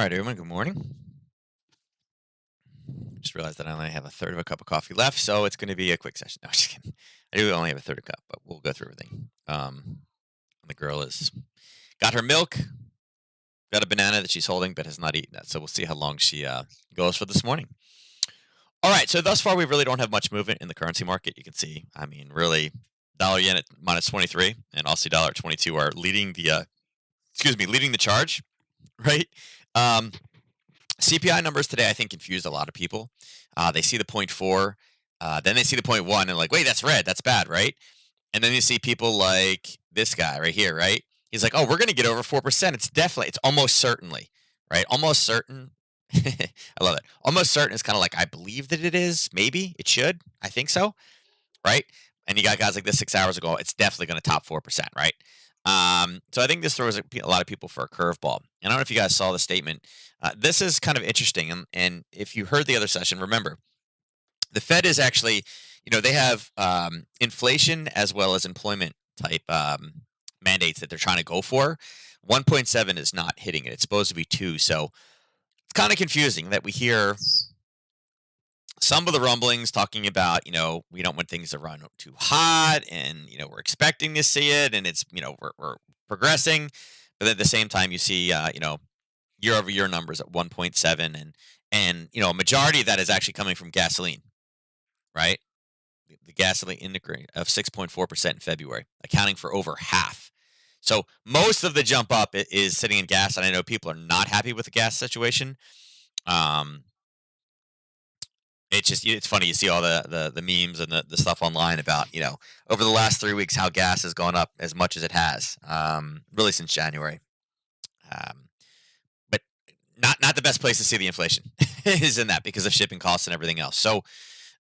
right, everyone. Good morning. Just realized that I only have a third of a cup of coffee left, so it's going to be a quick session. No, just kidding. I do only have a third of a cup, but we'll go through everything. The girl has got her milk, got a banana that she's holding, but has not eaten that. So we'll see how long she goes for this morning. All right. So thus far, we really don't have much movement in the currency market. You can see, I mean, really, dollar yen at minus 23 and Aussie dollar at 22 are leading the leading the charge, right? Um, CPI numbers today, I think, confused a lot of people. They see the point 0.4, then they see the point 0.1, and like, wait, that's red, that's bad, right? And then you see people like this guy right here, right? He's like, oh, we're going to get over 4%. It's almost certainly, right? Almost certain. I love it. Almost certain is kind of like, I believe that it is. Maybe it should. I think so, right? And you got guys like this 6 hours ago. It's definitely going to top 4%, right? So I think this throws a lot of people for a curveball. And I don't know if you guys saw the statement. This is kind of interesting. And if you heard the other session, remember, the Fed is actually, they have inflation as well as employment type mandates that they're trying to go for. 1.7 is not hitting it. It's supposed to be 2. So it's kind of confusing that we hear some of the rumblings talking about, we don't want things to run too hot and, we're expecting to see it and it's, we're progressing. But at the same time, you see, year over year numbers at 1.7 and, a majority of that is actually coming from gasoline, right? The gasoline index of 6.4% in February, accounting for over half. So most of the jump up is sitting in gas. And I know people are not happy with the gas situation. It's funny. You see all the memes and the stuff online about, over the last 3 weeks, how gas has gone up as much as it has, really since January. But not the best place to see the inflation is in that because of shipping costs and everything else. So,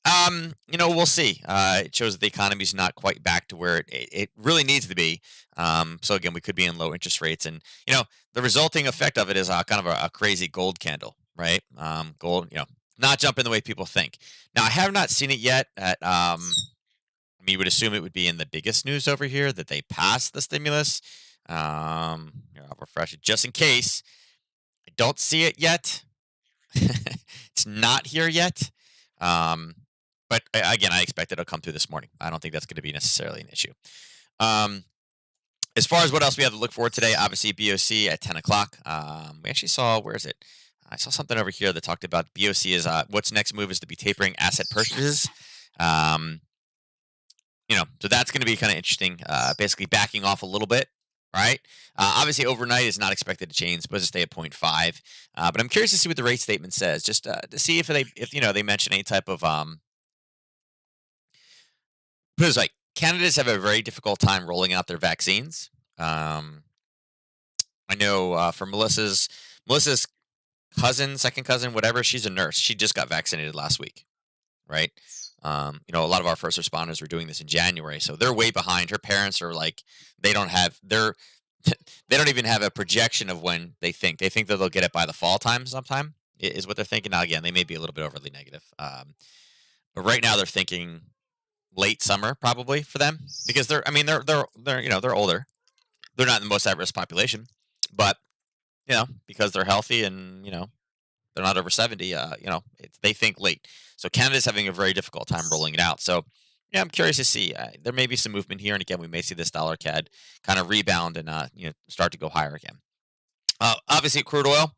we'll see. It shows that the economy is not quite back to where it really needs to be. So again, we could be in low interest rates, and the resulting effect of it is kind of a crazy gold candle, right? Gold, not jumping the way people think. Now, I have not seen it yet. You would assume it would be in the biggest news over here that they passed the stimulus. Here, I'll refresh it just in case. I don't see it yet. It's not here yet. But again, I expect it'll come through this morning. I don't think that's going to be necessarily an issue. As far as what else we have to look for today, obviously BOC at 10 o'clock. We actually saw, where is it? I saw something over here that talked about BOC is what's next move is to be tapering asset purchases. So that's going to be kind of interesting. Basically backing off a little bit, right? Obviously overnight is not expected to change. It's supposed to stay at 0.5. But I'm curious to see what the rate statement says, just to see if they mention any type of put it like candidates have a very difficult time rolling out their vaccines. I know for Melissa's cousin, second cousin, whatever, she's a nurse. She just got vaccinated last week, right? A lot of our first responders were doing this in January, so they're way behind. Her parents are like, they don't even have a projection of when they think that they'll get it by the fall time sometime is what they're thinking. Now, again, they may be a little bit overly negative, but right now they're thinking late summer probably for them because they're older. They're not the most at-risk population, but because they're healthy and they're not over 70. They think late. So Canada's having a very difficult time rolling it out. So yeah, I'm curious to see. There may be some movement here, and again, we may see this dollar CAD kind of rebound and start to go higher again. Obviously, crude oil.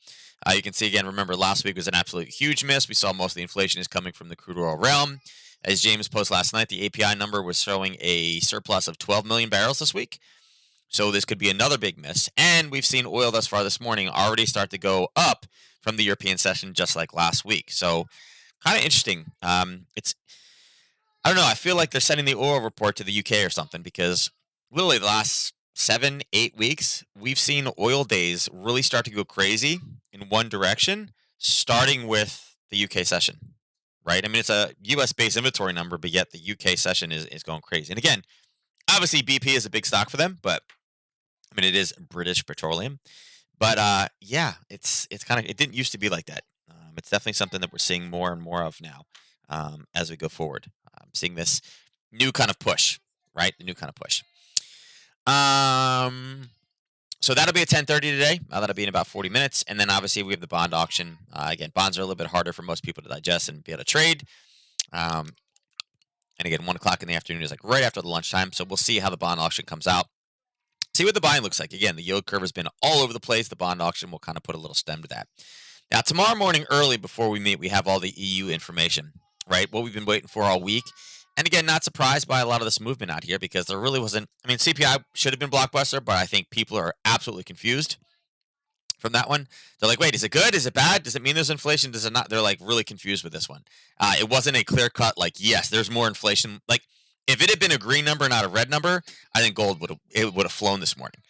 You can see again. Remember, last week was an absolute huge miss. We saw most of the inflation is coming from the crude oil realm. As James posted last night, the API number was showing a surplus of 12 million barrels this week. So this could be another big miss. And we've seen oil thus far this morning already start to go up from the European session, just like last week. So kind of interesting. I don't know. I feel like they're sending the oil report to the UK or something because literally the last 7-8 weeks, we've seen oil days really start to go crazy in one direction, starting with the UK session, right? I mean, it's a US-based inventory number, but yet the UK session is going crazy. And again, obviously BP is a big stock for them, but I mean, it is British Petroleum. But yeah, it's kind of, it didn't used to be like that. It's definitely something that we're seeing more and more of now as we go forward. Seeing this new kind of push, right? The new kind of push. So that'll be at 10:30 today. That'll be in about 40 minutes. And then obviously we have the bond auction. Again, bonds are a little bit harder for most people to digest and be able to trade. Um, and again, 1 o'clock in the afternoon is like right after the lunchtime. So we'll see how the bond auction comes out. See what the buying looks like. Again, the yield curve has been all over the place. The bond auction will kind of put a little stem to that. Now, tomorrow morning early before we meet, we have all the EU information, right? What we've been waiting for all week. And again, not surprised by a lot of this movement out here because there really wasn't. I mean, CPI should have been blockbuster, but I think people are absolutely confused from that one. They're like, wait, is it good? Is it bad? Does it mean there's inflation? Does it not? They're like really confused with this one. It wasn't a clear cut, like, yes, there's more inflation. Like, if it had been a green number, not a red number, I think gold would have flown this morning.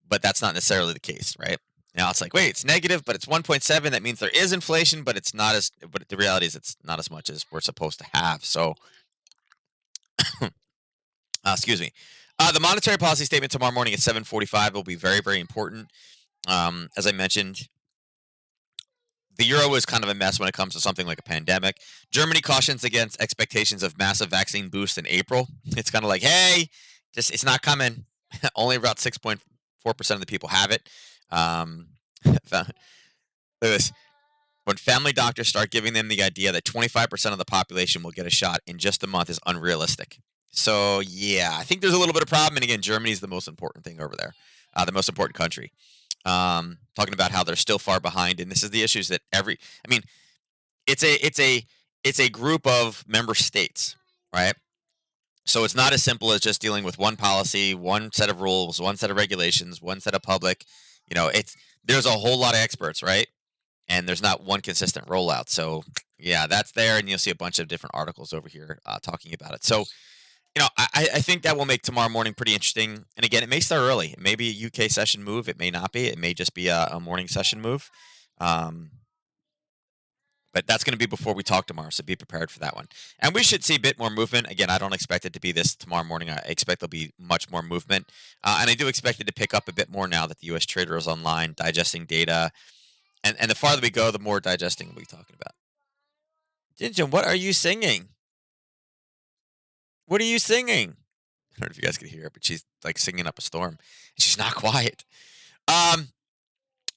But that's not necessarily the case, right? Now it's like, wait, it's negative, but it's 1.7. That means there is inflation, but it's not as. But the reality is, it's not as much as we're supposed to have. So, excuse me. The monetary policy statement tomorrow morning at 7:45 will be very, very important. As I mentioned, the euro is kind of a mess when it comes to something like a pandemic. Germany cautions against expectations of massive vaccine boost in April. It's kind of like, hey, just it's not coming. Only about 6.4% of the people have it. Look at this. When family doctors start giving them the idea that 25% of the population will get a shot in just a month is unrealistic. So, yeah, I think there's a little bit of problem. And again, Germany is the most important thing over there, the most important country. Talking about how they're still far behind. And this is the issues that I mean, it's a group of member states, right? So it's not as simple as just dealing with one policy, one set of rules, one set of regulations, one set of public. There's a whole lot of experts, right? And there's not one consistent rollout. So yeah, that's there, and you'll see a bunch of different articles over here talking about it. So I think that will make tomorrow morning pretty interesting. And again, it may start early. It may be a UK session move. It may not be. It may just be a morning session move. But that's going to be before we talk tomorrow, so be prepared for that one. And we should see a bit more movement. Again, I don't expect it to be this tomorrow morning. I expect there'll be much more movement. And I do expect it to pick up a bit more now that the U.S. trader is online, digesting data. And the farther we go, the more digesting we'll be talking about. Jinjin, what are you singing? What are you singing? I don't know if you guys can hear her, but she's like singing up a storm. She's not quiet.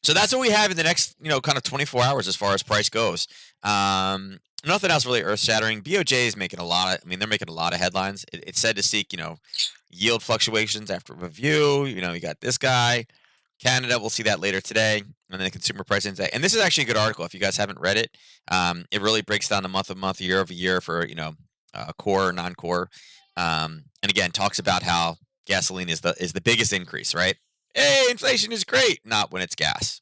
So that's what we have in the next, kind of 24 hours as far as price goes. Nothing else really earth-shattering. BOJ is making they're making a lot of headlines. It's said to seek, yield fluctuations after review. You got this guy. Canada, we'll see that later today. And then the consumer price index. And this is actually a good article. If you guys haven't read it, it really breaks down the month-of-month, year-over-year for, core or non-core. And again, talks about how gasoline is the biggest increase, right? Hey, inflation is great. Not when it's gas,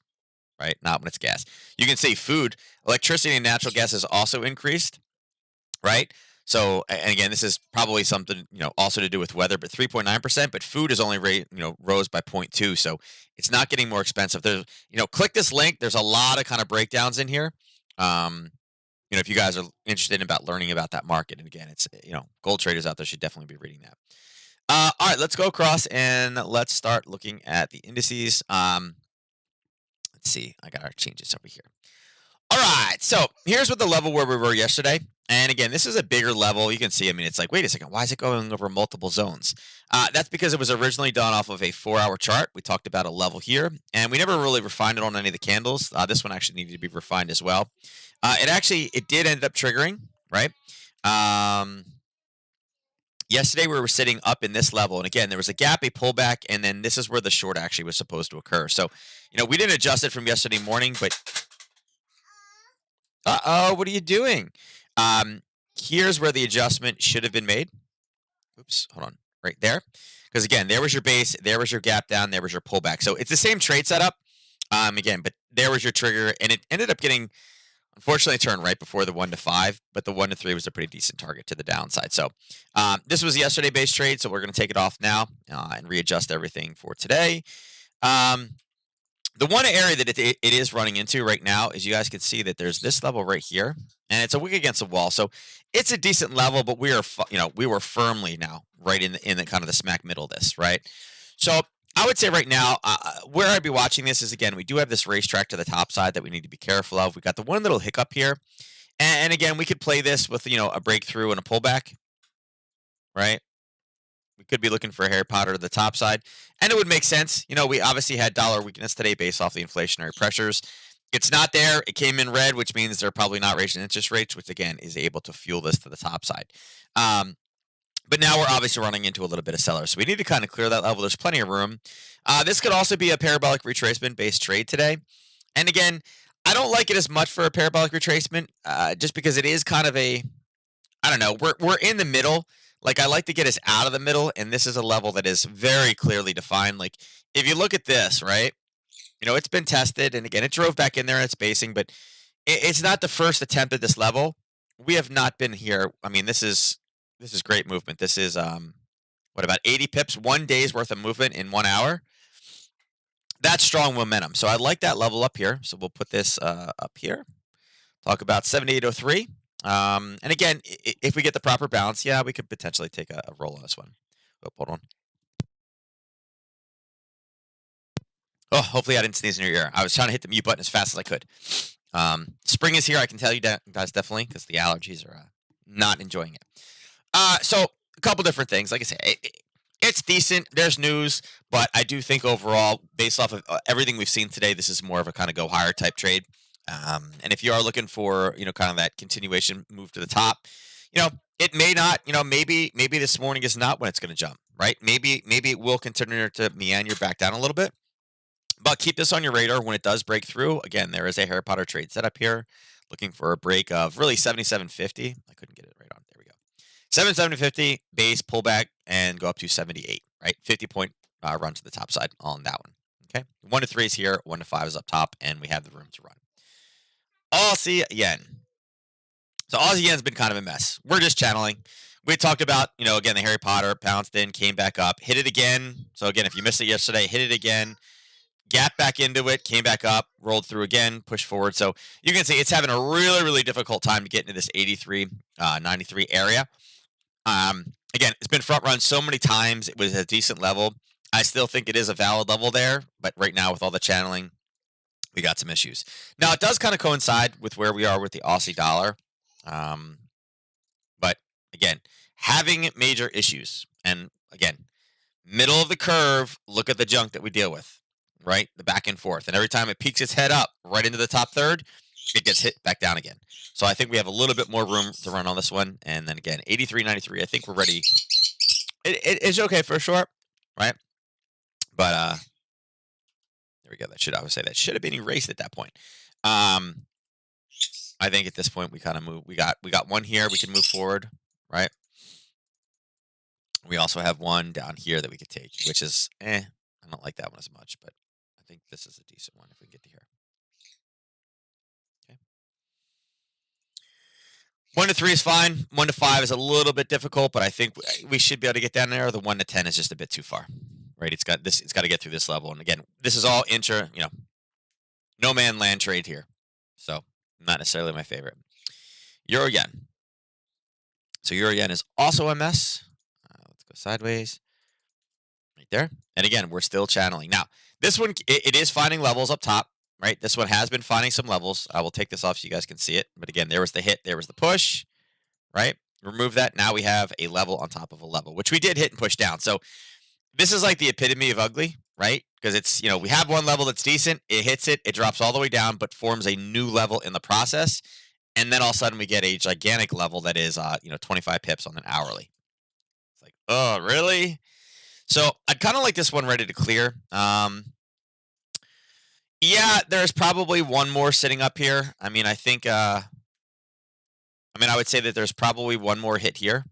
right? Not when it's gas. You can see food, electricity, and natural gas has also increased, right? So, and again, this is probably something, also to do with weather, but 3.9%, but food is only rose by 0.2. So it's not getting more expensive. There's, click this link. There's a lot of kind of breakdowns in here. If you guys are interested in learning about that market, and again, it's, gold traders out there should definitely be reading that. All right, let's go across and let's start looking at the indices. Let's see. I got our changes over here. All right, so here's what the level where we were yesterday. And again, this is a bigger level. You can see, it's like, wait a second, why is it going over multiple zones? That's because it was originally done off of a 4-hour chart. We talked about a level here, and we never really refined it on any of the candles. This one actually needed to be refined as well. It did end up triggering, right? Yesterday, we were sitting up in this level. And again, there was a gap, a pullback, and then this is where the short actually was supposed to occur. So, we didn't adjust it from yesterday morning, but what are you doing? Here's where the adjustment should have been made. Oops, hold on. Right there. Because again, there was your base, there was your gap down, there was your pullback. So it's the same trade setup. Again, but there was your trigger, and it ended up getting, unfortunately, turned right before the 1 to 5, but the 1 to 3 was a pretty decent target to the downside. So this was yesterday based trade, so we're going to take it off now and readjust everything for today. The one area that it is running into right now is you guys can see that there's this level right here, and it's a wick against the wall. So it's a decent level, but we were firmly now right in the kind of the smack middle of this, right? So I would say right now, where I'd be watching this is, again, we do have this racetrack to the top side that we need to be careful of. We got the one little hiccup here, and again, we could play this with a breakthrough and a pullback, right? We could be looking for a Harry Potter to the top side, and it would make sense. We obviously had dollar weakness today based off the inflationary pressures. It's not there. It came in red, which means they're probably not raising interest rates, which again is able to fuel this to the top side. But now we're obviously running into a little bit of seller, so we need to kind of clear that level. There's plenty of room. This could also be a parabolic retracement based trade today. And again, I don't like it as much for a parabolic retracement, just because it is kind of a, I don't know, we're in the middle. Like, I like to get us out of the middle, and this is a level that is very clearly defined. Like, if you look at this, right? It's been tested, and again, it drove back in there and it's spacing, but it's not the first attempt at this level. We have not been here. I mean, this is great movement. This is what, about 80 pips, 1 day's worth of movement in 1 hour. That's strong momentum. So I like that level up here. So we'll put this up here. Talk about 7803. And again, if we get the proper balance, yeah, we could potentially take a roll on this one. Oh, hold on. Oh, hopefully I didn't sneeze in your ear. I was trying to hit the mute button as fast as I could. Spring is here, I can tell you guys, definitely, because the allergies are not enjoying it. So a couple different things. Like I say, it's decent. There's news, but I do think overall, based off of everything we've seen today, this is more of a kind of go higher type trade. And if you are looking for, kind of that continuation move to the top, it may not, maybe this morning is not when it's going to jump, right? Maybe it will continue to meander back down a little bit. But keep this on your radar when it does break through. Again, there is a Harry Potter trade set up here, looking for a break of really 77.50. I couldn't get it right on. There we go. 77.50 base pullback and go up to 78. Right, 50-point run to the top side on that one. Okay, 1 to 3 is here, 1 to 5 is up top, and we have the room to run. Aussie yen. So Aussie yen's been kind of a mess. We're just channeling. We talked about, again, the Harry Potter pounced in, came back up, hit it again. So again, if you missed it yesterday, hit it again. Gap back into it, came back up, rolled through again, pushed forward. So you can see it's having a really, really difficult time to get into this 83, 93 area. Again, it's been front run so many times. It was a decent level. I still think it is a valid level there, but right now with all the channeling, we got some issues. Now, it does kind of coincide with where we are with the Aussie dollar. But again, having major issues. And again, middle of the curve, look at the junk that we deal with. Right? The back and forth. And every time it peeks its head up right into the top third, it gets hit back down again. So I think we have a little bit more room to run on this one. And then again, 83.93, I think we're ready. It's okay for a short, right? But there we go. I would say that should have been erased at that point. I think at this point we kind of move. We got one here. We can move forward, right? We also have one down here that we could take, which is I don't like that one as much, but I think this is a decent one if we can get to here. Okay. 1 to 3 is fine. 1 to 5 is a little bit difficult, but I think we should be able to get down there. The 1 to 10 is just a bit too far, right? It's got to get through this level. And again, this is all no man land trade here. So not necessarily my favorite. Euro yen. So Euro yen is also a mess. Let's go sideways. Right there. And again, we're still channeling. Now, this one, it is finding levels up top, right? This one has been finding some levels. I will take this off so you guys can see it. But again, there was the hit. There was the push, right? Remove that. Now we have a level on top of a level, which we did hit and push down. So this is like the epitome of ugly, right? Because it's, we have one level that's decent. It hits it. It drops all the way down, but forms a new level in the process. And then all of a sudden we get a gigantic level that is, 25 pips on an hourly. It's like, oh, really? So I'd kind of like this one ready to clear. Yeah, there's probably one more sitting up here. I mean, I think, I would say that there's probably one more hit here,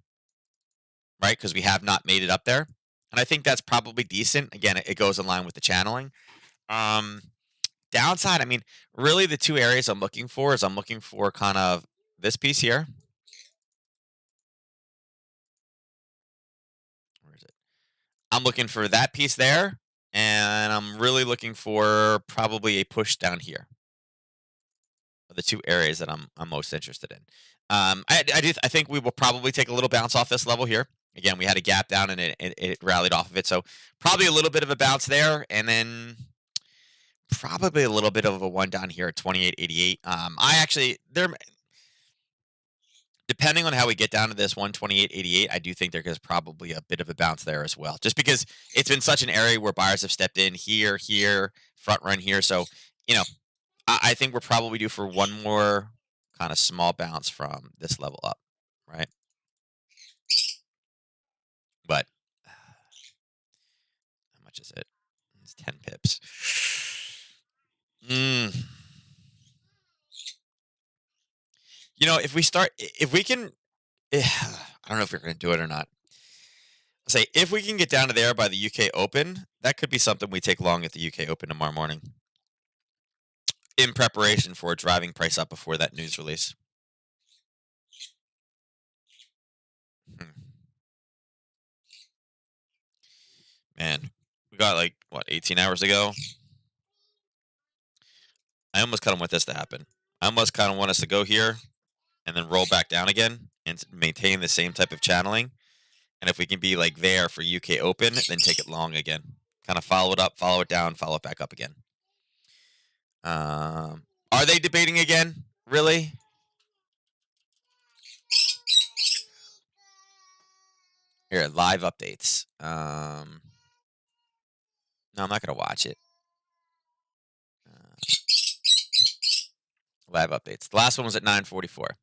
right? Because we have not made it up there. And I think that's probably decent. Again, it goes in line with the channeling. Downside, I mean, really the two areas I'm looking for kind of this piece here. Where is it? I'm looking for that piece there. And I'm really looking for probably a push down here. Are the two areas that I'm most interested in. I think we will probably take a little bounce off this level here. Again, we had a gap down and it rallied off of it. So probably a little bit of a bounce there. And then probably a little bit of a one down here at 28.88. Depending on how we get down to this 128.88, I do think there is probably a bit of a bounce there as well, just because it's been such an area where buyers have stepped in here, front run here. So, you know, I think we're probably due for one more kind of small bounce from this level up, right? But how much is it? It's 10 pips. Mm. If we start, if we can, I don't know if we're going to do it or not. Say if we can get down to there by the UK Open, that could be something we take long at the UK Open tomorrow morning, in preparation for driving price up before that news release. Hmm. Man, we got like what 18 hours ago. I almost kind of want this to happen. I almost kind of want us to go here and then roll back down again and maintain the same type of channeling. And if we can be like there for UK Open, then take it long again. Kind of follow it up, follow it down, follow it back up again. Are they debating again? Really? Here, live updates. No, I'm not gonna watch it. Live updates. The last one was at 9:44.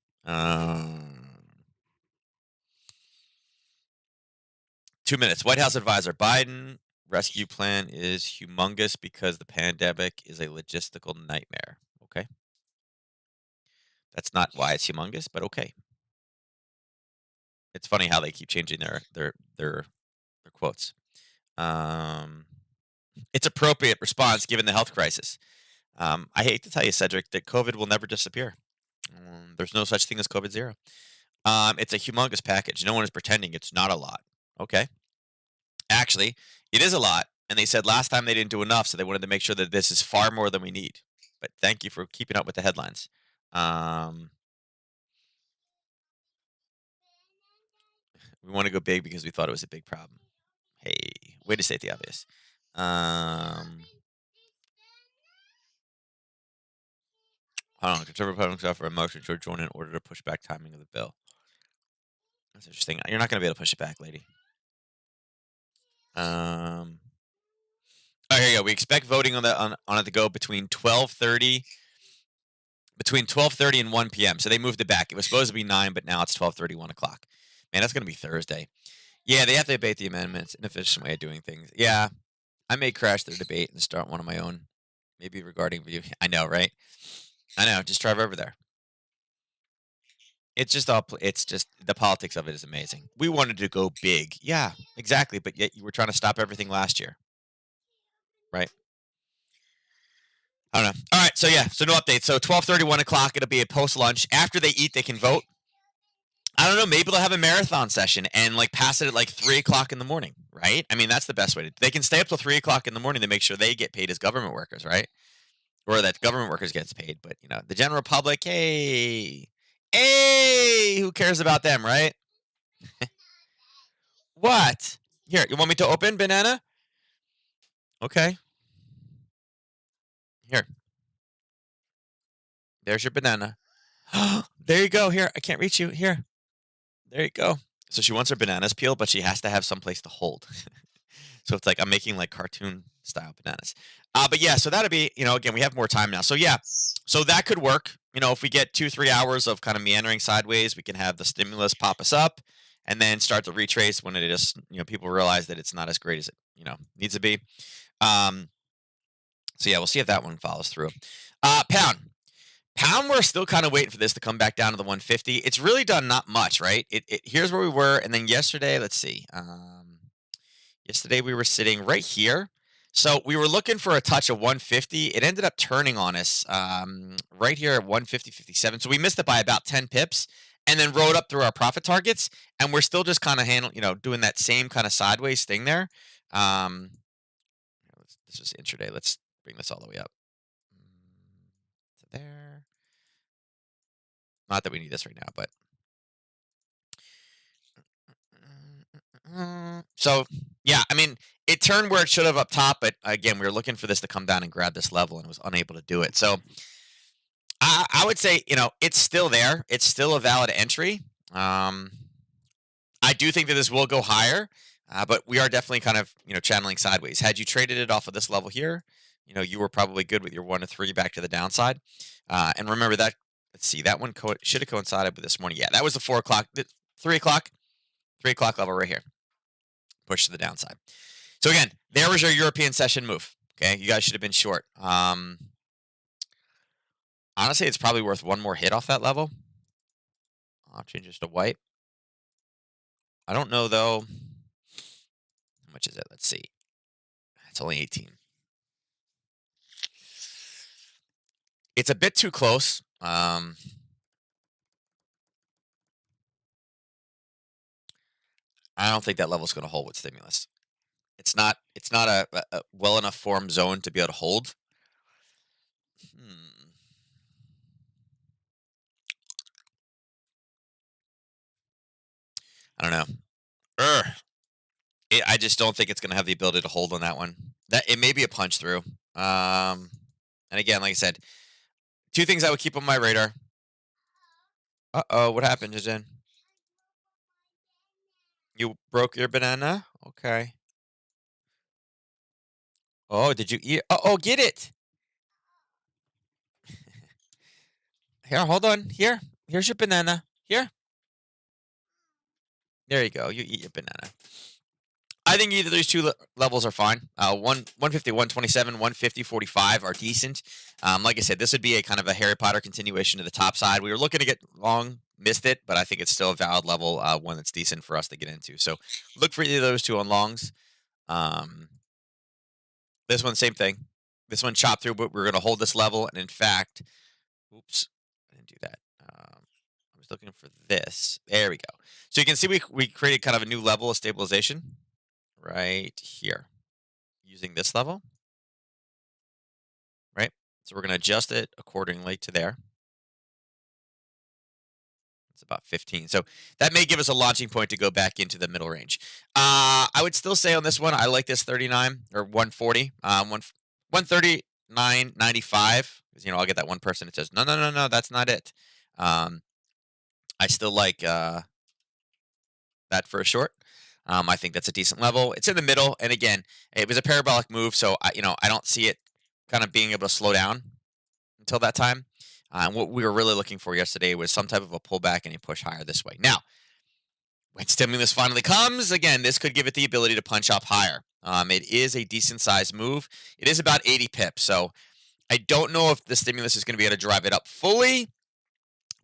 2 minutes. White House advisor Biden rescue plan is humongous because the pandemic is a logistical nightmare. Okay. That's not why it's humongous, but okay. It's funny how they keep changing their quotes. It's appropriate response given the health crisis. I hate to tell you, Cedric, that COVID will never disappear. There's no such thing as COVID zero. It's a humongous package. No one is pretending it's not a lot. Okay. Actually, it is a lot. And they said last time they didn't do enough, so they wanted to make sure that this is far more than we need. But thank you for keeping up with the headlines. We want to go big because we thought it was a big problem. Hey, way to state the obvious. Hold on. Conservative Republicans offer a motion to adjourn in order to push back timing of the bill. That's interesting. You're not going to be able to push it back, lady. Oh, here you go. We expect voting on it to go between 12:30 and 1 p.m. So they moved it back. It was supposed to be 9, but now it's 12:30, 1 o'clock. Man, that's going to be Thursday. Yeah, they have to debate the amendments. Inefficient way of doing things. Yeah, I may crash their debate and start one of my own, maybe regarding view. I know, right? I know. Just drive over there. It's just the politics of it is amazing. We wanted to go big. Yeah, exactly. But yet you were trying to stop everything last year. Right? I don't know. All right. So yeah. So no update. So 12:30, 1 o'clock. It'll be a post lunch. After they eat, they can vote. I don't know. Maybe they'll have a marathon session and like pass it at like 3 o'clock in the morning. Right? I mean, that's the best way to. They can stay up till 3 o'clock in the morning to make sure they get paid as government workers, right? Or that government workers gets paid. But the general public, hey, who cares about them, right? What? Here, you want me to open banana? Okay. Here. There's your banana. There you go. Here, I can't reach you. Here. There you go. So she wants her bananas peeled, but she has to have some place to hold. So it's like I'm making like cartoon style bananas. But yeah, so that'll be, again, we have more time now. So yeah, so that could work. If we get 2-3 hours of kind of meandering sideways, we can have the stimulus pop us up and then start to retrace when it is, people realize that it's not as great as it, needs to be. So yeah, we'll see if that one follows through. Pound, we're still kind of waiting for this to come back down to the 150. It's really done not much, right? Here's where we were, and then yesterday, let's see. Yesterday we were sitting right here. So we were looking for a touch of 150. It ended up turning on us right here at 150.57. So we missed it by about 10 pips and then rode up through our profit targets. And we're still just kind of doing that same kind of sideways thing there. This is intraday. Let's bring this all the way up to there. Not that we need this right now, but. So, yeah, I mean, it turned where it should have up top, but again, we were looking for this to come down and grab this level and was unable to do it. So I would say, it's still there. It's still a valid entry. Um, I do think that this will go higher, but we are definitely kind of channeling sideways. Had you traded it off of this level here, you were probably good with your 1 to 3 back to the downside. And remember that. Let's see, that one should have coincided with this morning. Yeah, that was the 4 o'clock, 3 o'clock, 3 o'clock level right here. Push to the downside. So again, there was your European session move. Okay, you guys should have been short. Honestly, it's probably worth one more hit off that level. I'll change this to white. I don't know though. How much is it? Let's see. It's only 18. It's a bit too close. I don't think that level's going to hold with stimulus. It's not. It's not a well enough formed zone to be able to hold. Hmm. I don't know. I just don't think it's going to have the ability to hold on that one. That it may be a punch through. And again, like I said, two things I would keep on my radar. What happened, Jen? You broke your banana? Okay. Oh, did you eat? Oh, get it. Here, hold on. Here's your banana. Here. There you go. You eat your banana. I think either of these two levels are fine. 150, 127, 150, 45 are decent. Like I said, this would be a kind of a Harry Potter continuation to the top side. We were looking to get long, missed it, but I think it's still a valid level, one that's decent for us to get into. So look for either of those two on longs. This one, same thing. This one chopped through, but we're going to hold this level. And in fact, oops, I didn't do that. I was looking for this. There we go. So you can see we created kind of a new level of stabilization right here using this level, right? So we're going to adjust it accordingly to there. It's about 15. So that may give us a launching point to go back into the middle range. I would still say on this one, I like this 39 or 140, 139.95. I'll get that one person that says, no, that's not it. I still like that for a short. I think that's a decent level. It's in the middle, and again, it was a parabolic move, so I don't see it kind of being able to slow down until that time. What we were really looking for yesterday was some type of a pullback and a push higher this way. Now, when stimulus finally comes, again, this could give it the ability to punch up higher. It is a decent sized move. It is about 80 pips, so I don't know if the stimulus is going to be able to drive it up fully,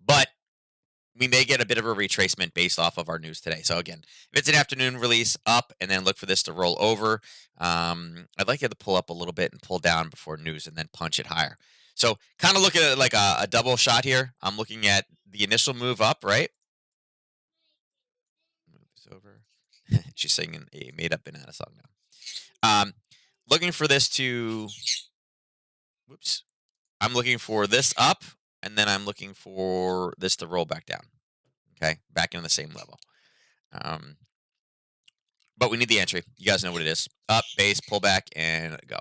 but we may get a bit of a retracement based off of our news today. So again, if it's an afternoon release, up and then look for this to roll over. I'd like it to pull up a little bit and pull down before news and then punch it higher. So kind of look at it like a double shot here. I'm looking at the initial move up, right? Move this over. She's singing a made-up banana song now. Looking for this to. Whoops. I'm looking for this up, and then I'm looking for this to roll back down. Okay, back in the same level. But we need the entry. You guys know what it is. Up, base, pull back, and go.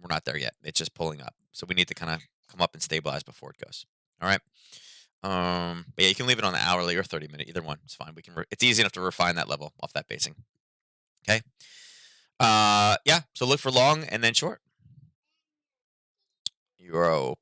We're not there yet. It's just pulling up. So we need to kind of come up and stabilize before it goes. All right. But yeah, you can leave it on the hourly or 30-minute. Either one. It's fine. We can. It's easy enough to refine that level off that basing. Okay. Yeah. So look for long and then short. Euro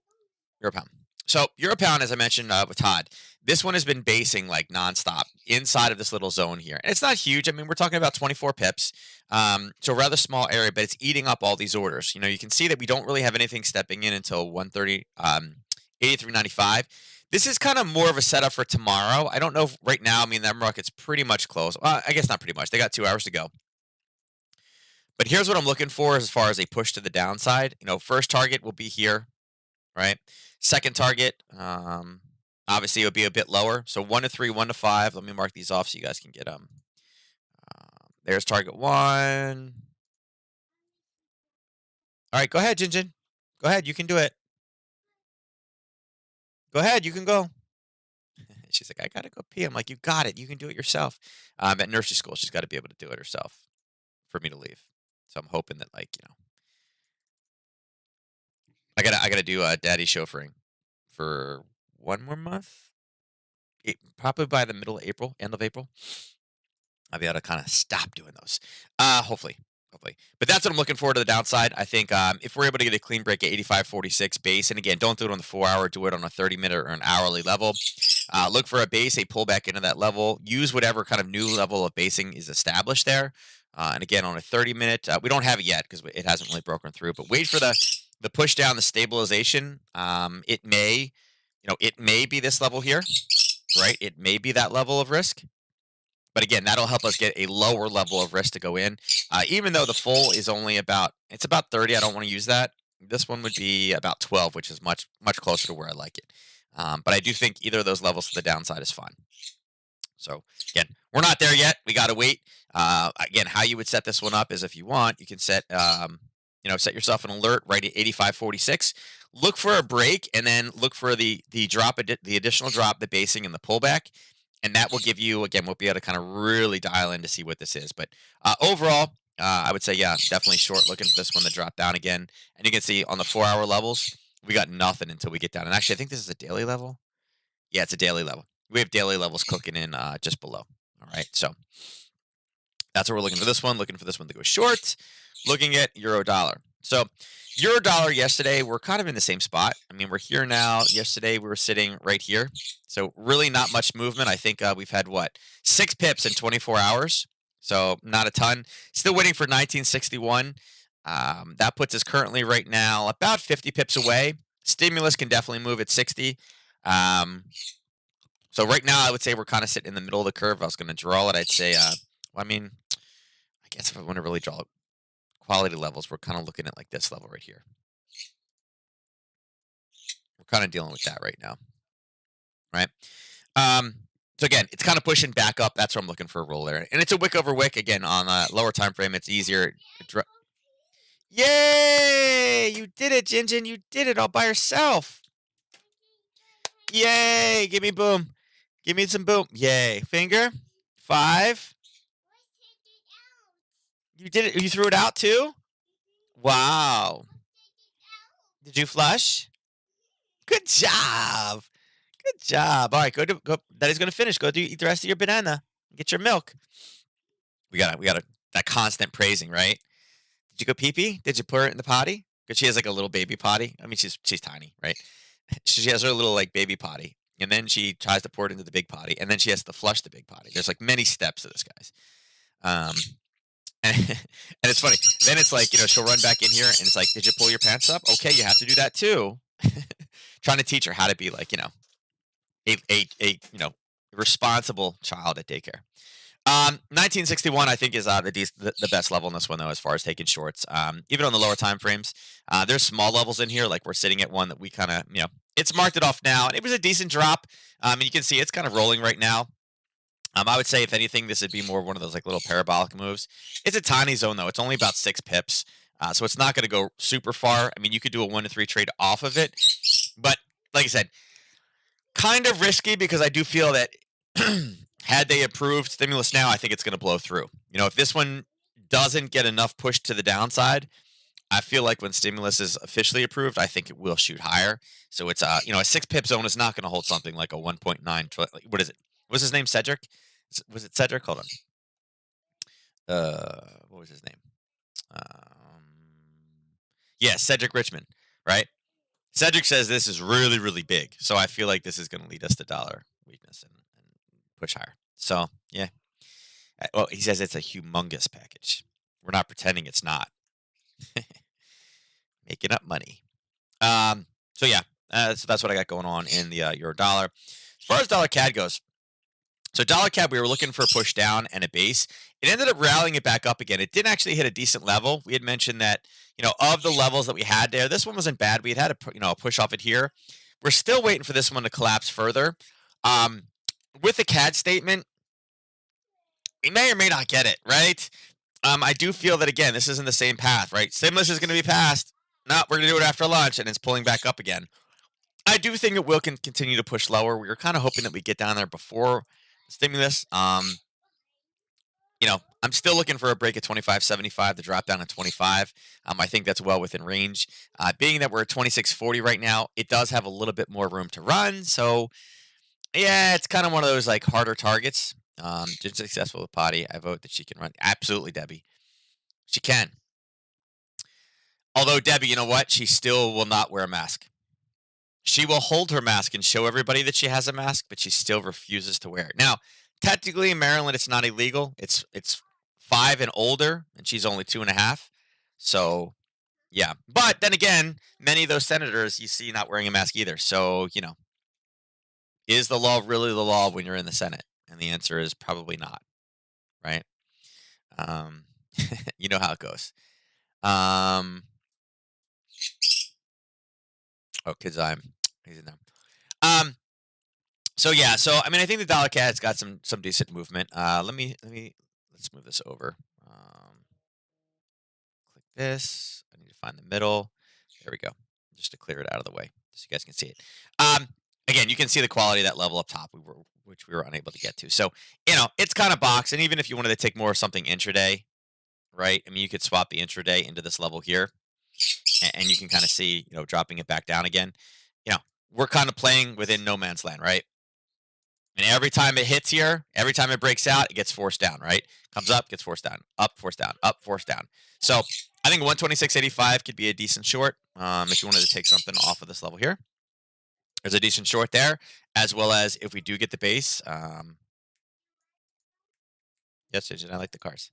pound. So Euro pound, as I mentioned with Todd, this one has been basing like nonstop inside of this little zone here. And it's not huge. I mean, we're talking about 24 pips. So a rather small area, but it's eating up all these orders. You can see that we don't really have anything stepping in until 130, 83.95. This is kind of more of a setup for tomorrow. I don't know if right now, I mean, that market's pretty much closed. Well, I guess not pretty much. They got 2 hours to go. But here's what I'm looking for as far as a push to the downside. First target will be here, right? Second target, obviously it would be a bit lower. So 1 to 3, 1 to 5. Let me mark these off so you guys can get them. There's target 1. All right, go ahead, Jinjin. Go ahead, you can do it. Go ahead, you can go. She's like, I gotta go pee. I'm like, you got it. You can do it yourself. At nursery school, she's got to be able to do it herself for me to leave. So I'm hoping that, I gotta do daddy chauffeuring for 1 more month. probably by the middle of April, end of April, I'll be able to kind of stop doing those. Hopefully. Hopefully. But that's what I'm looking for to the downside. I think if we're able to get a clean break at 85.46 base, and again, don't do it on the 4-hour, do it on a 30-minute or an hourly level. Look for a base, a pullback into that level. Use whatever kind of new level of basing is established there. And again, on a 30-minute, we don't have it yet because it hasn't really broken through. But wait for the push down, the stabilization. It may be this level here, right? It may be that level of risk. But again, that'll help us get a lower level of risk to go in. Even though the full is only about 30. I don't want to use that. This one would be about 12, which is much closer to where I like it. But I do think either of those levels to the downside is fine. So again, we're not there yet. We got to wait. Again, how you would set this one up is if you want, you can set set yourself an alert right at 85.46. Look for a break and then look for the drop, the additional drop, the basing, and the pullback. And that will give you, again, we'll be able to kind of really dial in to see what this is. But overall, I would say, yeah, definitely short looking for this one to drop down again. And you can see on the 4-hour levels, we got nothing until we get down. And actually, I think this is a daily level. Yeah, it's a daily level. We have daily levels clicking in just below. All right, so that's what we're looking for this one. Looking for this one to go short. Looking at euro dollar. So euro dollar yesterday, we're kind of in the same spot. I mean, we're here now. Yesterday, we were sitting right here. So really not much movement. I think we've had, 6 pips in 24 hours. So not a ton. Still waiting for 1961. That puts us currently right now about 50 pips away. Stimulus can definitely move at 60. So right now, I would say we're kind of sitting in the middle of the curve. If I was going to draw it, I'd say, I guess if I want to really draw quality levels, we're kind of looking at like this level right here. We're kind of dealing with that right now, right? So again, it's kind of pushing back up. That's what I'm looking for a roll there. And it's a wick over wick. Again, on a lower time frame, it's easier. Yay! You did it, Jinjin. You did it all by yourself. Yay! Give me boom. Give me some boom. Yay. Finger. 5. You did it. You threw it out too? Wow. Did you flush? Good job. Good job. All right, go. That is going to finish. Go eat the rest of your banana. Get your milk. We got that constant praising, right? Did you go pee pee? Did you put her in the potty? Because she has like a little baby potty. I mean, she's tiny, right? She has her little like baby potty, and then she tries to pour it into the big potty, and then she has to flush the big potty. There's like many steps to this, guys. And it's funny. Then it's like, she'll run back in here, and it's like, did you pull your pants up? Okay, you have to do that too. Trying to teach her how to be like, a responsible child at daycare. 1961, I think, is the best level in this one, though, as far as taking shorts. Even on the lower time frames, there's small levels in here. Like we're sitting at one that we kind of, it's marked it off now, and it was a decent drop. And you can see it's kind of rolling right now. I would say, if anything, this would be more one of those like little parabolic moves. It's a tiny zone, though. It's only about 6 pips, so it's not going to go super far. I mean, you could do a 1 to 3 trade off of it, but like I said, kind of risky because I do feel that had they approved stimulus now, I think it's going to blow through. If this one doesn't get enough push to the downside, I feel like when stimulus is officially approved, I think it will shoot higher. So it's a 6 pip zone is not going to hold something like a 1.9. What is it? What's his name? Cedric? Was it Cedric? Hold on. What was his name? Yeah, Cedric Richmond, right? Cedric says this is really, really big. So I feel like this is going to lead us to dollar weakness and push higher. So, yeah. Well, he says it's a humongous package. We're not pretending it's not. Making up money. So, yeah. So that's what I got going on in the euro dollar. As far as dollar CAD goes, so dollar CAD, we were looking for a push down and a base. It ended up rallying it back up again. It didn't actually hit a decent level. We had mentioned that, of the levels that we had there, this one wasn't bad. We had a push off it here. We're still waiting for this one to collapse further. With the CAD statement, we may or may not get it, right? I do feel that, again, this isn't the same path, right? Stimulus is going to be passed. No, we're going to do it after lunch, and it's pulling back up again. I do think it will continue to push lower. We were kind of hoping that we get down there before stimulus. I'm still looking for a break at 25.75, the drop down at 25. I think that's well within range. Being that we're at 26.40 right now, it does have a little bit more room to run. So Yeah, it's kind of one of those like harder targets. Just successful with potty. I vote that she can run. Absolutely, Debbie. She can. Although Debbie, you know what? She still will not wear a mask. She will hold her mask and show everybody that she has a mask, but she still refuses to wear it. Now, technically in Maryland, it's not illegal. It's 5 and older, and she's only 2.5. So yeah. But then again, many of those senators you see not wearing a mask either. So, is the law really the law when you're in the Senate? And the answer is probably not, right? Um, you know how it goes. Um, oh, kids, he's in there. Um, so yeah, so I mean, I think the dollar cat's got some decent movement. Let's move this over. Click this. I need to find the middle. There we go. Just to clear it out of the way, so you guys can see it. Again, you can see the quality of that level up top, which we were unable to get to. So it's kind of boxed, and even if you wanted to take more of something intraday, right? I mean, you could swap the intraday into this level here, and you can kind of see, dropping it back down again. We're kind of playing within no man's land, right? And every time it hits here, every time it breaks out, it gets forced down, right? Comes up, gets forced down, up, forced down, up, forced down. So I think 126.85 could be a decent short if you wanted to take something off of this level here. There's a decent short there, as well as if we do get the base. Yes, I like the cars.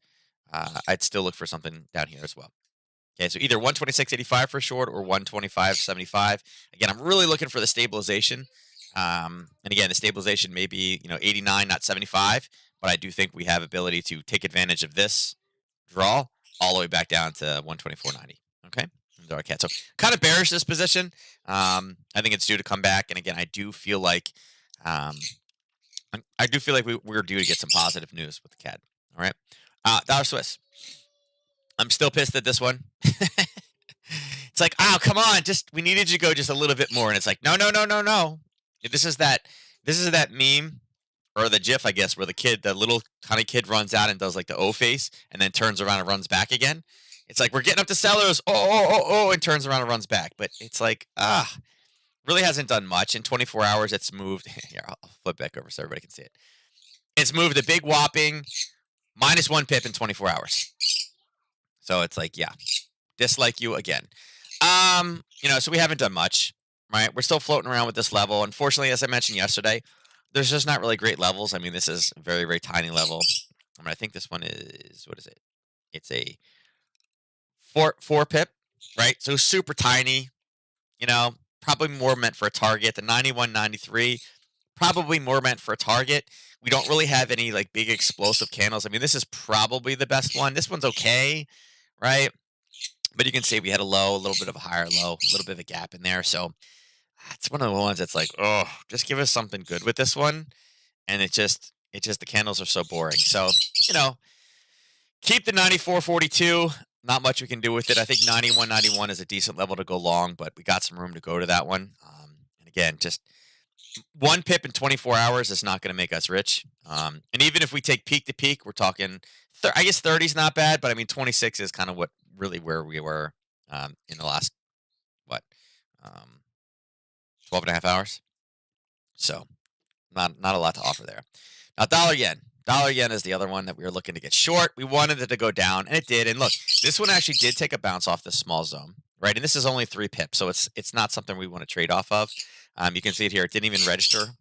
I'd still look for something down here as well. Okay, so either 126.85 for short or 125.75. Again, I'm really looking for the stabilization. And again, the stabilization may be 89, not 75, but I do think we have ability to take advantage of this draw all the way back down to 124.90. Okay, Dark Cat. So kind of bearish this position. I think it's due to come back, and again, I do feel like we're due to get some positive news with the CAD. All right, dollar Swiss. I'm still pissed at this one. It's like, oh, come on, we needed you to go just a little bit more, and it's like, no, no, no, no, no. This is that meme or the GIF, I guess, where the little kind of kid runs out and does like the O face, and then turns around and runs back again. It's like we're getting up to sellers, and turns around and runs back. But it's like, really hasn't done much in 24 hours. It's moved. Here, I'll flip back over so everybody can see it. It's moved a big whopping -1 pip in 24 hours. So it's like, yeah, dislike you again. So we haven't done much, right? We're still floating around with this level. Unfortunately, as I mentioned yesterday, there's just not really great levels. I mean, this is a very, very tiny level. I mean, I think this one is, what is it? It's a four pip, right? So super tiny, probably more meant for a target. The 91.93, probably more meant for a target. We don't really have any like big explosive candles. I mean, this is probably the best one. This one's okay, right? But you can see we had a low, a little bit of a higher low, a little bit of a gap in there. So it's one of the ones that's like, oh, just give us something good with this one. And it just the candles are so boring. So, keep the 94.42. Not much we can do with it. I think 91.91 is a decent level to go long, but we got some room to go to that one. And again, just 1 pip in 24 hours is not going to make us rich. And even if we take peak to peak, we're talking, I guess 30 is not bad, but I mean 26 is kind of where we were in the last 12 and a half hours. So not a lot to offer there. Now dollar yen. Dollar yen is the other one that we were looking to get short. We wanted it to go down, and it did. And look, this one actually did take a bounce off this small zone, right? And this is only 3 pips, so it's not something we want to trade off of. You can see it here. It didn't even register.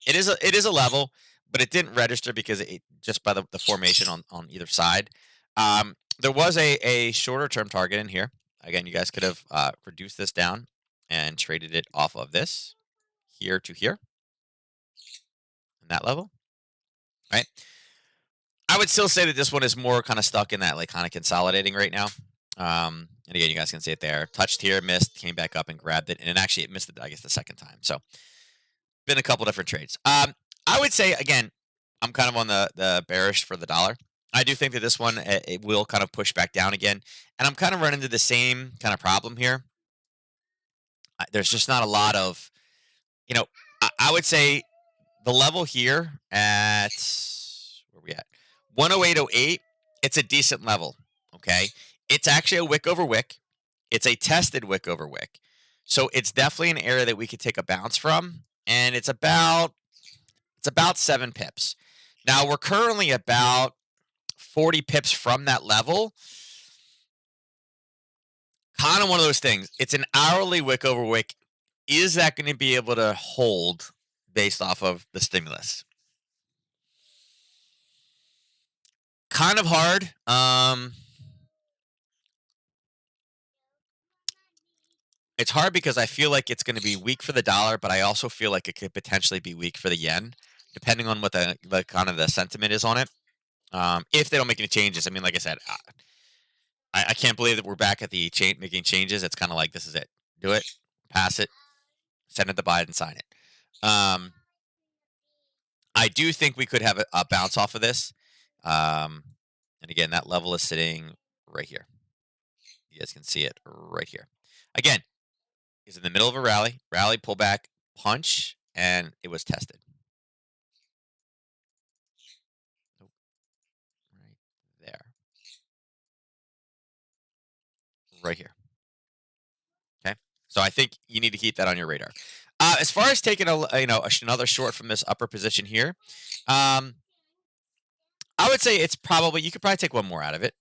It is a level, but it didn't register because it just by the formation on either side. There was a shorter term target in here. Again, you guys could have reduced this down and traded it off of this here to here in that level, right? I would still say that this one is more kind of stuck in that like kind of consolidating right now. And again, you guys can see it there. Touched here, missed, came back up and grabbed it, and it missed it, I guess, the second time. So been a couple different trades. I would say again, I'm kind of on the bearish for the dollar. I do think that this one it will kind of push back down again, and I'm kind of running into the same kind of problem here. There's just not a lot of, I would say the level here at where we at 108.08. It's a decent level. Okay, it's actually a wick over wick. It's a tested wick over wick, so it's definitely an area that we could take a bounce from, and it's about It's about 7 pips. Now we're currently about 40 pips from that level. Kind of one of those things. It's an hourly wick over wick. Is that going to be able to hold based off of the stimulus? Kind of hard. It's hard because I feel like it's going to be weak for the dollar, but I also feel like it could potentially be weak for the yen, depending on what the kind of the sentiment is on it. If they don't make any changes, I mean, like I said, I can't believe that we're back at the making changes. It's kind of like this is it. Do it, pass it, send it to Biden, sign it. I do think we could have a bounce off of this. And again, that level is sitting right here. You guys can see it right here. Again, is in the middle of a rally, pullback, punch, and it was tested. Right there. Right here. Okay. So I think you need to keep that on your radar. As far as taking another short from this upper position here, I would say it's probably you could probably take one more out of it.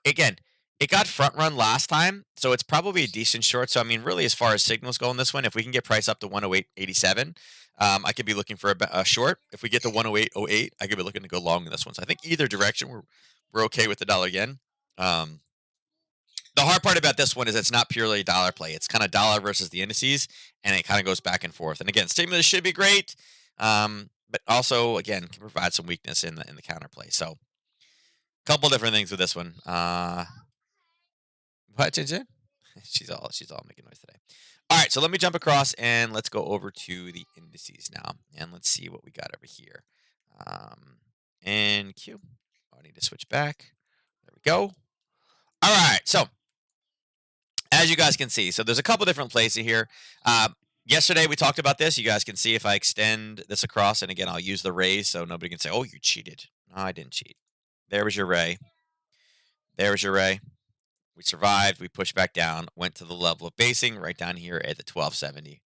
Again, it got front run last time, so it's probably a decent short. So I mean, really, as far as signals go in this one, if we can get price up to 108.87, I could be looking for a short. If we get to 108.08, I could be looking to go long in this one. So I think either direction, we're okay with the dollar yen. The hard part about this one is it's not purely a dollar play. It's kind of dollar versus the indices, and it kind of goes back and forth. And again, stimulus should be great, but also again can provide some weakness in the counterplay. So, a couple different things with this one. What, Jinjin? she's all making noise today. All right, so let me jump across and let's go over to the indices now, and let's see what we got over here. NQ. I need to switch back. There we go. All right, so as you guys can see, so there's a couple different places here. Yesterday we talked about this. You guys can see if I extend this across, and again, I'll use the rays so nobody can say, "Oh, you cheated." No, I didn't cheat. There was your ray. There was your ray. We survived. We pushed back down, went to the level of basing right down here at the 1270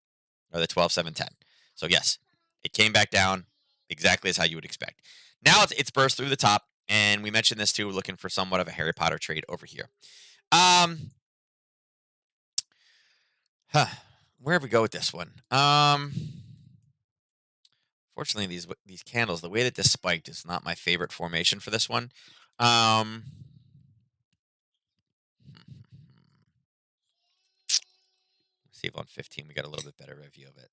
or the 12,710. So yes, it came back down exactly as how you would expect. Now it's burst through the top, and we mentioned this too. We're looking for somewhat of a Harry Potter trade over here. Where do we go with this one? Fortunately, these candles, the way that this spiked is not my favorite formation for this one. See if on 15 we got a little bit better review of it.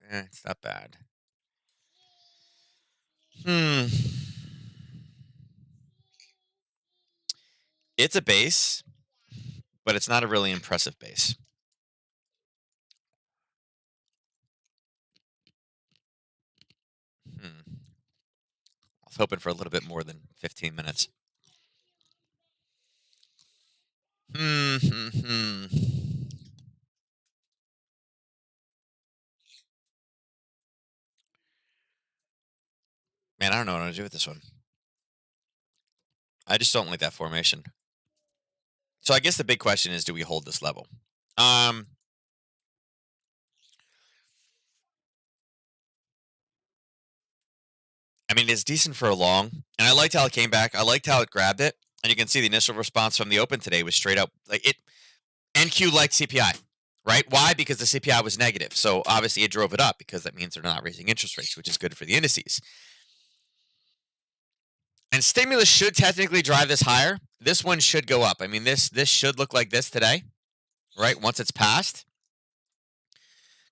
It's not bad. It's a base, but it's not a really impressive base. I was hoping for a little bit more than 15 minutes. Man, I don't know what I'm gonna do with this one. I just don't like that formation. So I guess the big question is, do we hold this level? I mean, it's decent for a long, and I liked how it came back. I liked how it grabbed it, and you can see the initial response from the open today was straight up like it. NQ liked CPI, right? Why? Because the CPI was negative, so obviously it drove it up because that means they're not raising interest rates, which is good for the indices. And stimulus should technically drive this higher. This one should go up. I mean, this should look like this today, right? Once it's passed.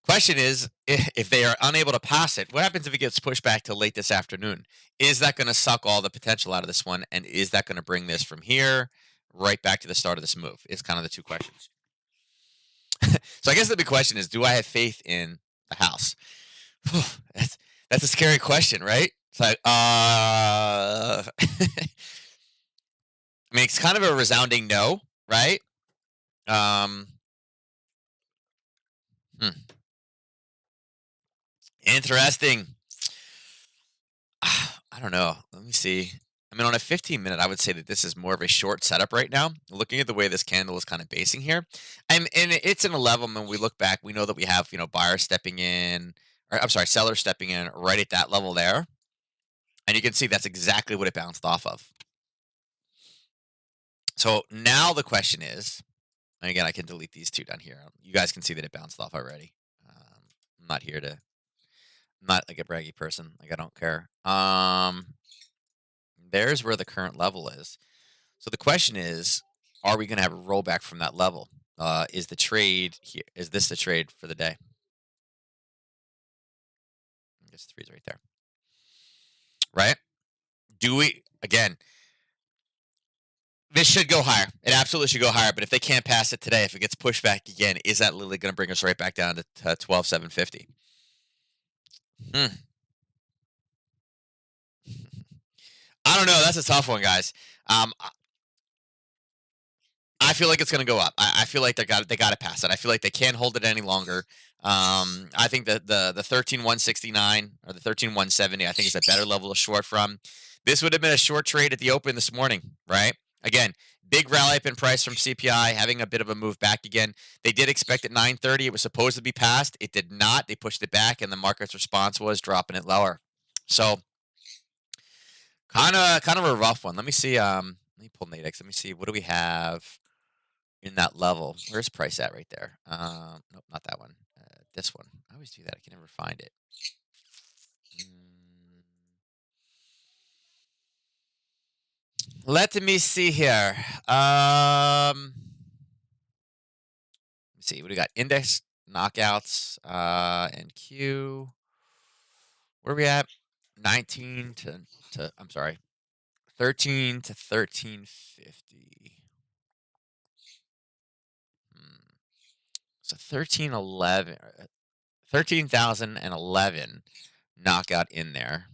Question is, if they are unable to pass it, what happens if it gets pushed back to late this afternoon? Is that going to suck all the potential out of this one? And is that going to bring this from here right back to the start of this move? It's kind of the two questions. So I guess the big question is, do I have faith in the house? That's a scary question, right? It's like, I mean, it's kind of a resounding no, right? Interesting. I don't know. Let me see. I mean, on a 15-minute, I would say that this is more of a short setup right now. Looking at the way this candle is kind of basing here, and it's an 11. When we look back, we know that we have buyers stepping in, or I'm sorry, seller stepping in right at that level there. And you can see that's exactly what it bounced off of. So now the question is, and again, I can delete these two down here. You guys can see that it bounced off already. I'm not here to, I'm not like a braggy person. Like I don't care. There's where the current level is. So the question is, are we going to have a rollback from that level? Is the trade here? Is this the trade for the day? I guess 3's right there. Right? Do we, again, this should go higher. It absolutely should go higher. But if they can't pass it today, if it gets pushed back again, is that literally going to bring us right back down to 12,750? I don't know. That's a tough one, guys. I feel like it's going to go up. I feel like they got to pass it. I feel like they can't hold it any longer. I think that the 13,169 or the 13,170, I think is a better level to short from. This would have been a short trade at the open this morning, right? Again, big rally up in price from CPI, having a bit of a move back again. They did expect at 9:30 it was supposed to be passed. It did not. They pushed it back, and the market's response was dropping it lower. So kind of a rough one. Let me see. Let me pull Nadex. Let me see. What do we have in that level? Where's price at right there? Nope, not that one. This one. I always do that. I can never find it. Let me see here. Let's see. What do we got? Index knockouts and Q. Where are we at? 19 to I'm sorry. 13 to 1350. So 1311 13,011 knockout in there.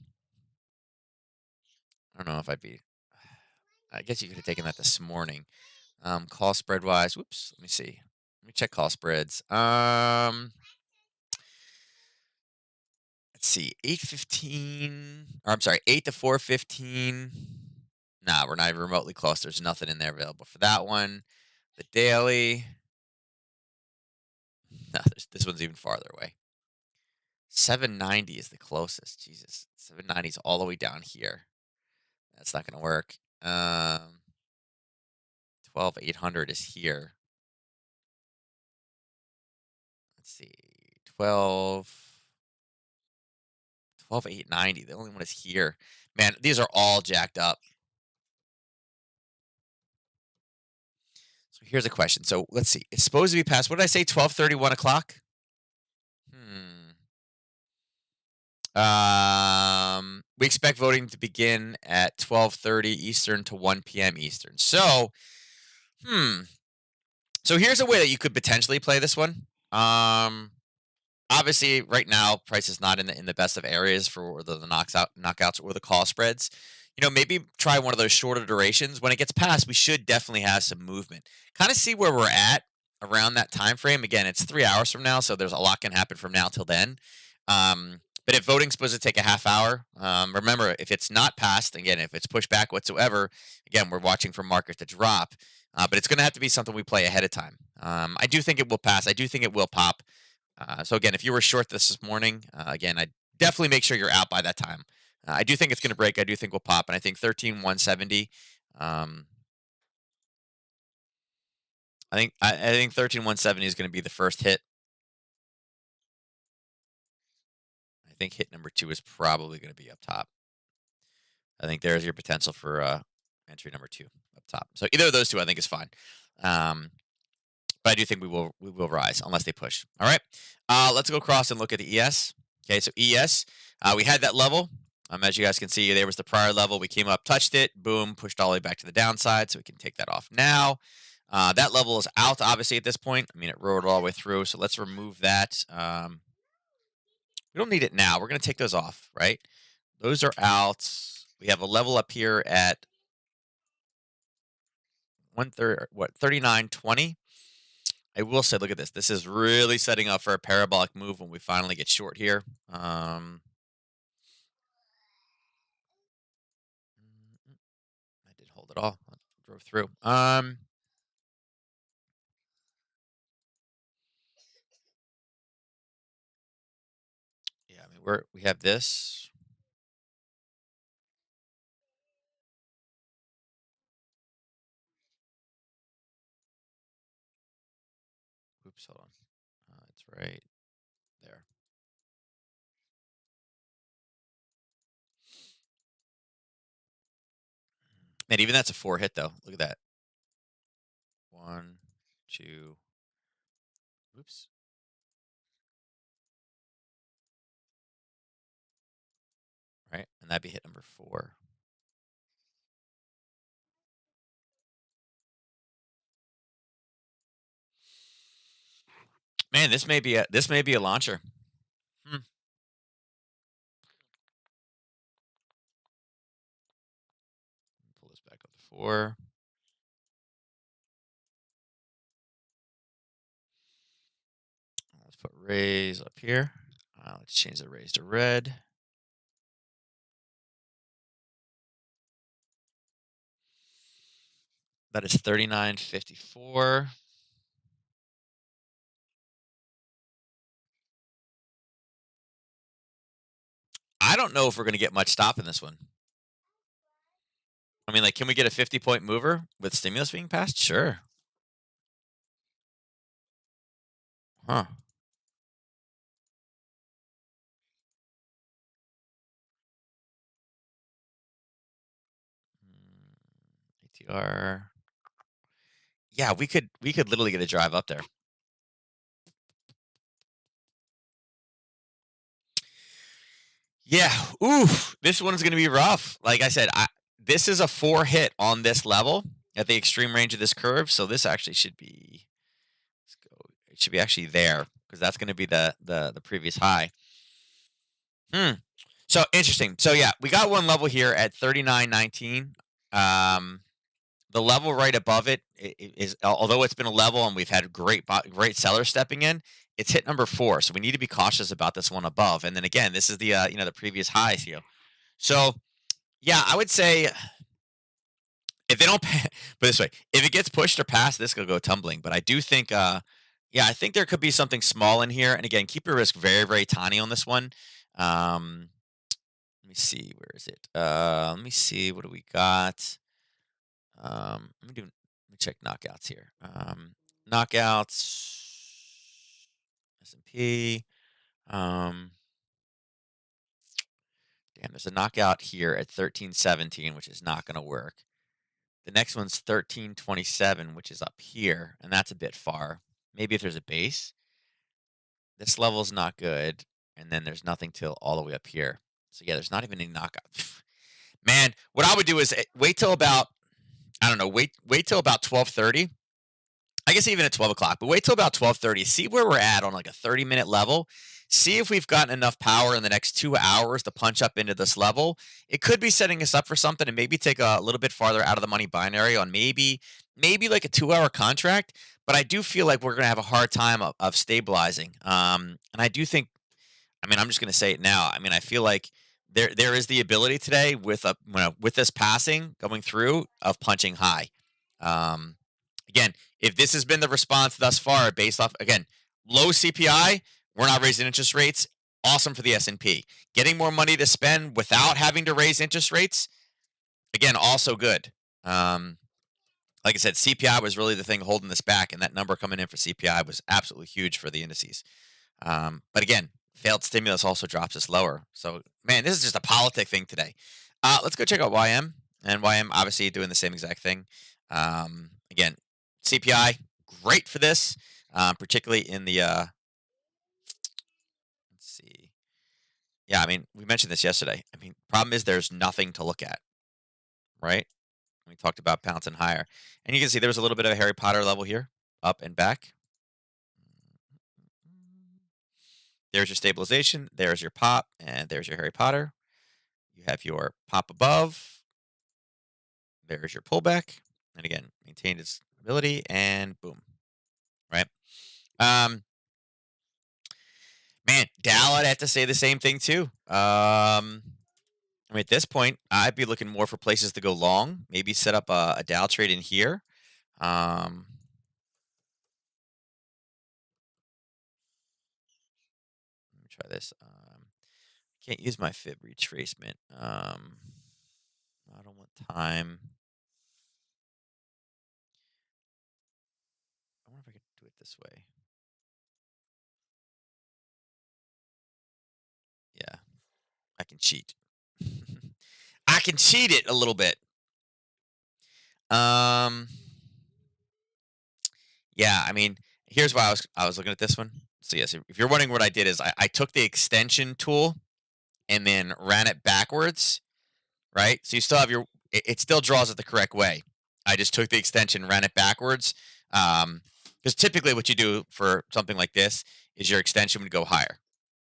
I don't know if I'd be. I guess you could have taken that this morning. Call spread wise. Whoops. Let me see. Let me check call spreads. Let's see. 815. Or I'm sorry. 8 to 415. Nah, we're not even remotely close. There's nothing in there available for that one. The daily. No, this one's even farther away. 790 is the closest. Jesus. 790 is all the way down here. That's not going to work. 12,800 is here. Let's see. 12,890. The only one is here. Man, these are all jacked up. So here's a question. So let's see. It's supposed to be past, what did I say? 12:30, 1 o'clock? We expect voting to begin at 12:30 Eastern to 1 p.m. Eastern. So here's a way that you could potentially play this one. Obviously, right now, price is not in the best of areas for the knockouts or the call spreads. Maybe try one of those shorter durations. When it gets past, we should definitely have some movement. Kind of see where we're at around that time frame. Again, it's 3 hours from now, so there's a lot can happen from now till then. But if voting's supposed to take a half hour, remember, if it's not passed, again, if it's pushed back whatsoever, again, we're watching for market to drop. But it's going to have to be something we play ahead of time. I do think it will pass. I do think it will pop. So again, if you were short this morning, again, I definitely make sure you're out by that time. I do think it's going to break. I do think we'll pop, and I think 13,170. I think 13,170 is going to be the first hit. I think hit number 2 is probably going to be up top. I think there's your potential for entry number 2 up top. So either of those two, I think, is fine. But I do think we will rise unless they push. All right. Let's go across and look at the ES. Okay, so ES, we had that level. As you guys can see, there was the prior level. We came up, touched it, boom, pushed all the way back to the downside. So we can take that off now. That level is out, obviously, at this point. I mean, it rode all the way through. So let's remove that. We don't need it now. We're going to take those off, right? Those are out. We have a level up here at 39.20. I will say, look at this. This is really setting up for a parabolic move when we finally get short here. I did hold it all. I drove through. Yeah, we have this. Oops, hold on. It's right there. Man, even that's a 4 hit though. Look at that. 1, 2. Oops. Right, and that'd be hit number 4. Man, this may be a launcher. Hmm. Pull this back up to 4. Let's put raise up here. Let's change the raise to red. That is 39.54. I don't know if we're going to get much stop in this one. I mean, like, can we get a 50-point mover with stimulus being passed? Sure. Huh. ATR. Yeah, we could literally get a drive up there. Yeah. Oof. This one's going to be rough. Like I said, this is a 4 hit on this level at the extreme range of this curve. So this actually should be, let's go. It should be actually there because that's going to be the previous high. So interesting. So yeah, we got one level here at 39.19. The level right above it is, although it's been a level and we've had great sellers stepping in, it's hit number 4. So we need to be cautious about this one above. And then again, this is the the previous highs here. So yeah, I would say if they don't put this way, if it gets pushed or passed, this could go tumbling. But I do think, yeah, I think there could be something small in here. And again, keep your risk very, very tiny on this one. Um, Let me see, where is it? Let me see, what do we got? Let me check knockouts here. Knockouts, S&P. Um, Damn, there's a knockout here at 13.17, which is not going to work. The next one's 13.27, which is up here, and that's a bit far. Maybe if there's a base. This level's not good, and then there's nothing till all the way up here. So yeah, there's not even any knockout. Man, what I would do is wait till about, I don't know, wait till about 12:30. I guess even at 12 o'clock, but wait till about 12:30. See where we're at on like a 30-minute level. See if we've gotten enough power in the next 2 hours to punch up into this level. It could be setting us up for something and maybe take a little bit farther out of the money binary on maybe like a 2 hour contract. But I do feel like we're going to have a hard time of stabilizing. And I do think, I mean, I'm just going to say it now. I mean, I feel like there is the ability today with with this passing going through of punching high. Um, Again, if this has been the response thus far, based off again low CPI, we're not raising interest rates. Awesome for the S&P. Getting more money to spend without having to raise interest rates, again, also good. Like I said, CPI was really the thing holding this back, and that number coming in for CPI was absolutely huge for the indices. But again, failed stimulus also drops us lower. So, man, this is just a politic thing today. Let's go check out YM. And YM obviously doing the same exact thing. Again, CPI, great for this, particularly in the, let's see. Yeah, I mean, we mentioned this yesterday. I mean, problem is there's nothing to look at, right? We talked about bouncing higher. And you can see there was a little bit of a Harry Potter level here, up and back. There's your stabilization, there's your pop, and there's your Harry Potter. You have your pop above, there's your pullback, and again, maintained its stability, and boom, right? Um, Man, Dow, I'd have to say the same thing too. I mean, at this point, I'd be looking more for places to go long. Maybe set up a Dow trade in here. Um, Let me try this. Can't use my fib retracement. I don't want time. I wonder if I could do it this way. Yeah, I can cheat. I can cheat it a little bit. Um, yeah, I mean, here's why I was looking at this one. So yes, if you're wondering what I did is I took the extension tool and then ran it backwards, right? So you still have it still draws it the correct way. I just took the extension, ran it backwards. Because typically what you do for something like this is your extension would go higher,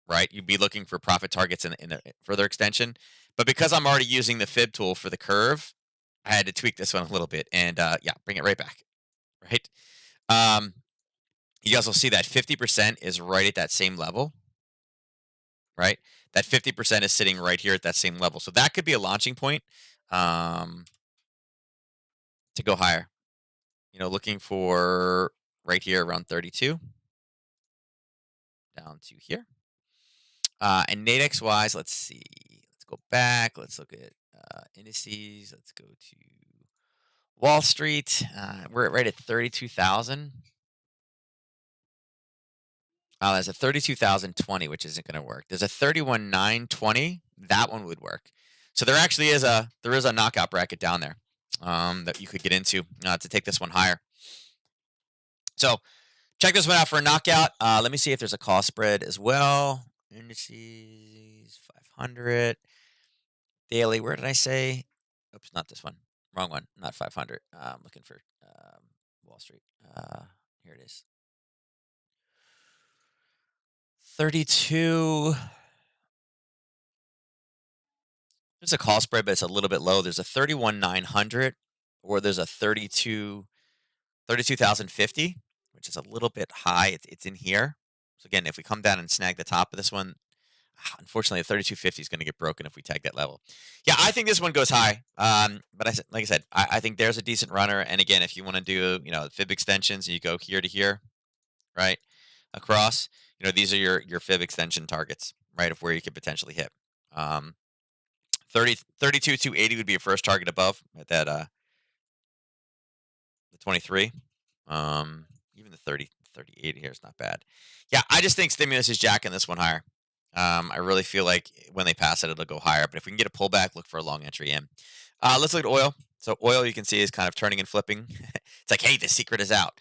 right? You'd be looking for profit targets in a further extension. But because I'm already using the fib tool for the curve, I had to tweak this one a little bit and yeah, bring it right back, right? Um, you guys will see that 50% is right at that same level, right? That 50% is sitting right here at that same level. So that could be a launching point um, to go higher. You know, looking for right here around 32 down to here. And Nadex wise, let's see. Let's go back. Let's look at indices. Let's go to Wall Street. We're right at 32,000. Oh, there's a 32,020, which isn't going to work. There's a 31,920. That one would work. So there actually is a knockout bracket down there that you could get into to take this one higher. So check this one out for a knockout. Let me see if there's a call spread as well. Indices 500 daily. Where did I say? Oops, not this one. Wrong one. Not 500. I'm looking for Wall Street. Here it is. 32. There's a call spread, but it's a little bit low. There's a 31,900, or there's a 32,050, which is a little bit high. It's in here. So again, if we come down and snag the top of this one, unfortunately, the 3250 is going to get broken if we tag that level. Yeah, I think this one goes high. But like I said, I think there's a decent runner. And again, if you want to do fib extensions, you go here to here, right across. These are your fib extension targets, right, of where you could potentially hit. 32 280 would be a first target above at that the 23. Even the 38 here is not bad. Yeah, I just think stimulus is jacking this one higher. I really feel like when they pass it, it'll go higher. But if we can get a pullback, look for a long entry in. Let's look at oil. So oil, you can see, is kind of turning and flipping. It's like, hey, the secret is out.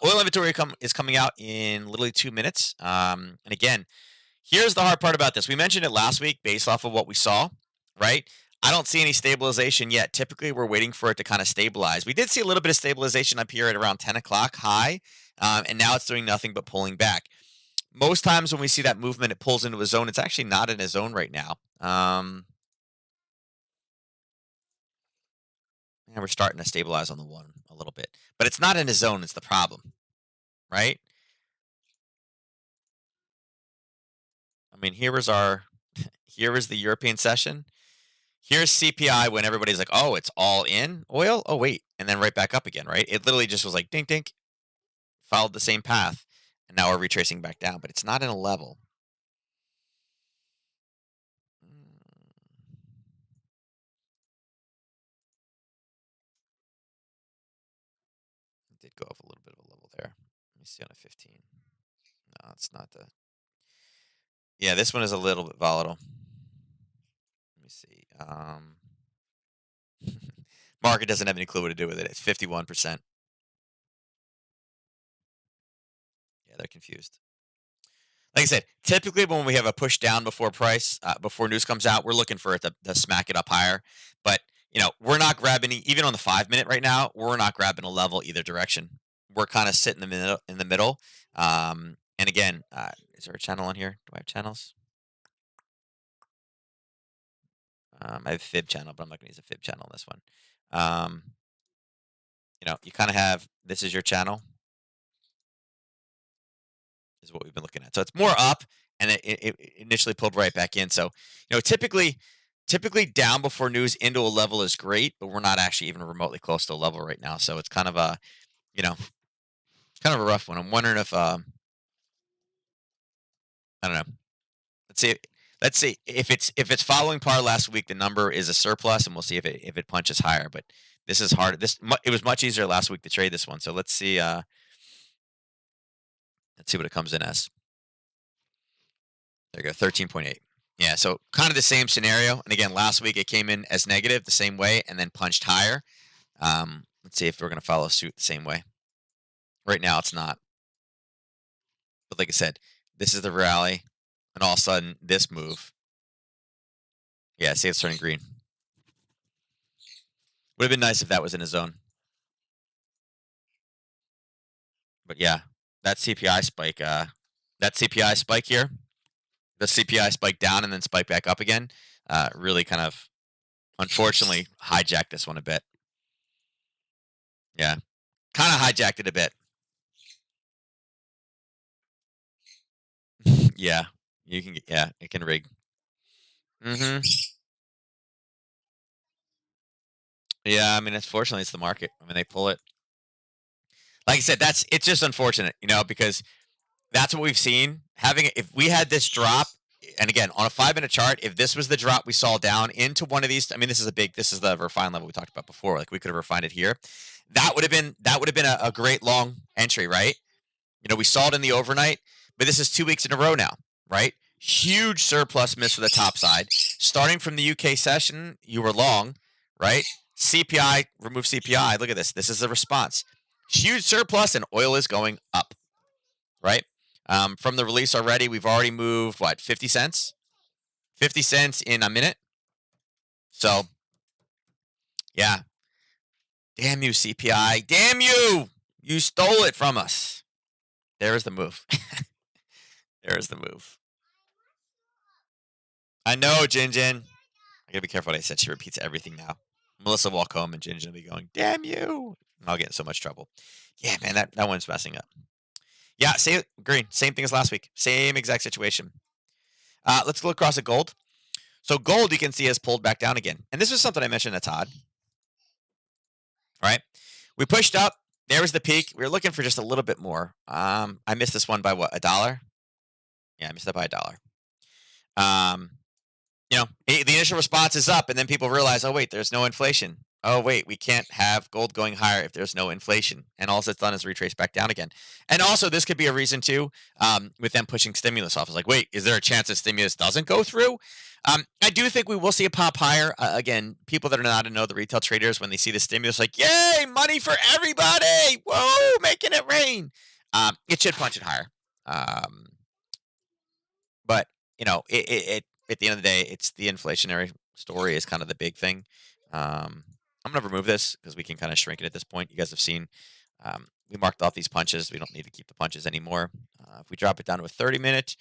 Oil inventory is coming out in literally 2 minutes. And again, here's the hard part about this. We mentioned it last week based off of what we saw, right? I don't see any stabilization yet. Typically, we're waiting for it to kind of stabilize. We did see a little bit of stabilization up here at around 10 o'clock high, and now it's doing nothing but pulling back. Most times when we see that movement, it pulls into a zone. It's actually not in a zone right now. And we're starting to stabilize on the one a little bit, but it's not in a zone. It's the problem, right? I mean, here is the European session. Here's CPI when everybody's like, oh, it's all in oil. Oh, wait. And then right back up again, right? It literally just was like, dink, dink, followed the same path. And now we're retracing back down, but it's not in a level. It did go off a little bit of a level there. Let me see on a 15. No, it's not the. Yeah, this one is a little bit volatile. Let me see. Market doesn't have any clue what to do with it. It's 51%. Yeah, they're confused. Like I said, typically when we have a push down before before news comes out, we're looking for it to smack it up higher. But we're not grabbing even on the 5 minute right now. We're not grabbing a level either direction. We're kind of sitting in the middle. And again, is there a channel on here? Do I have channels? I have a fib channel, but I'm not going to use a fib channel on this one. You kind of have, this is your channel, is what we've been looking at. So it's more up, and it initially pulled right back in. So, typically down before news into a level is great, but we're not actually even remotely close to a level right now. So it's kind of a, kind of a rough one. I'm wondering if, I don't know. Let's see if it's following par last week. The number is a surplus, and we'll see if it punches higher. But this is hard. It was much easier last week to trade this one. So let's see. Let's see what it comes in as. There you go, 13.8. Yeah, so kind of the same scenario. And again, last week it came in as negative the same way and then punched higher. Let's see if we're going to follow suit the same way. Right now it's not. But like I said, this is the rally, and all of a sudden this move. Yeah, see, it's turning green. Would have been nice if that was in a zone. But yeah, that CPI spike, here, the CPI spike down and then spike back up again, really kind of, unfortunately, hijacked this one a bit. Yeah, kind of hijacked it a bit. Yeah, you can. Yeah, it can rig. Yeah, I mean, unfortunately, it's the market. I mean, they pull it. Like I said, it's just unfortunate, because that's what we've seen. If we had this drop, and again on a 5-minute chart, if this was the drop we saw down into one of these, I mean, this is the refine level we talked about before. Like we could have refined it here. That would have been a great long entry, right? We saw it in the overnight, but this is 2 weeks in a row now, right? Huge surplus miss for the top side. Starting from the UK session, you were long, right? CPI, remove CPI. Look at this. This is the response. Huge surplus, and oil is going up, right? From the release already, we've already moved, 50 cents? 50 cents in a minute. So, yeah. Damn you, CPI. Damn you! You stole it from us. There's the move. There's the move. I know, Jinjin. I gotta be careful what I said. She repeats everything now. Melissa will walk home and Jinjin will be going, damn you! And I'll get in so much trouble. Yeah, man, that one's messing up. Yeah, green. Same thing as last week. Same exact situation. Let's look across at gold. So gold, you can see, has pulled back down again. And this was something I mentioned to Todd. Right? We pushed up. There was the peak. We were looking for just a little bit more. I missed this one by what? $1? Yeah, I missed that by $1. The initial response is up, and then people realize, oh, wait, there's no inflation. Oh, wait, we can't have gold going higher if there's no inflation. And all it's done is retrace back down again. And also, this could be a reason, too, with them pushing stimulus off. It's like, wait, is there a chance that stimulus doesn't go through? I do think we will see a pop higher. Again, people that are not in know, the retail traders, when they see the stimulus, like, yay, money for everybody. Whoa, making it rain. It should punch it higher. But, at the end of the day, it's the inflationary story is kind of the big thing. I'm going to remove this because we can kind of shrink it at this point. You guys have seen we marked off these punches. We don't need to keep the punches anymore. If we drop it down to a 30-minute,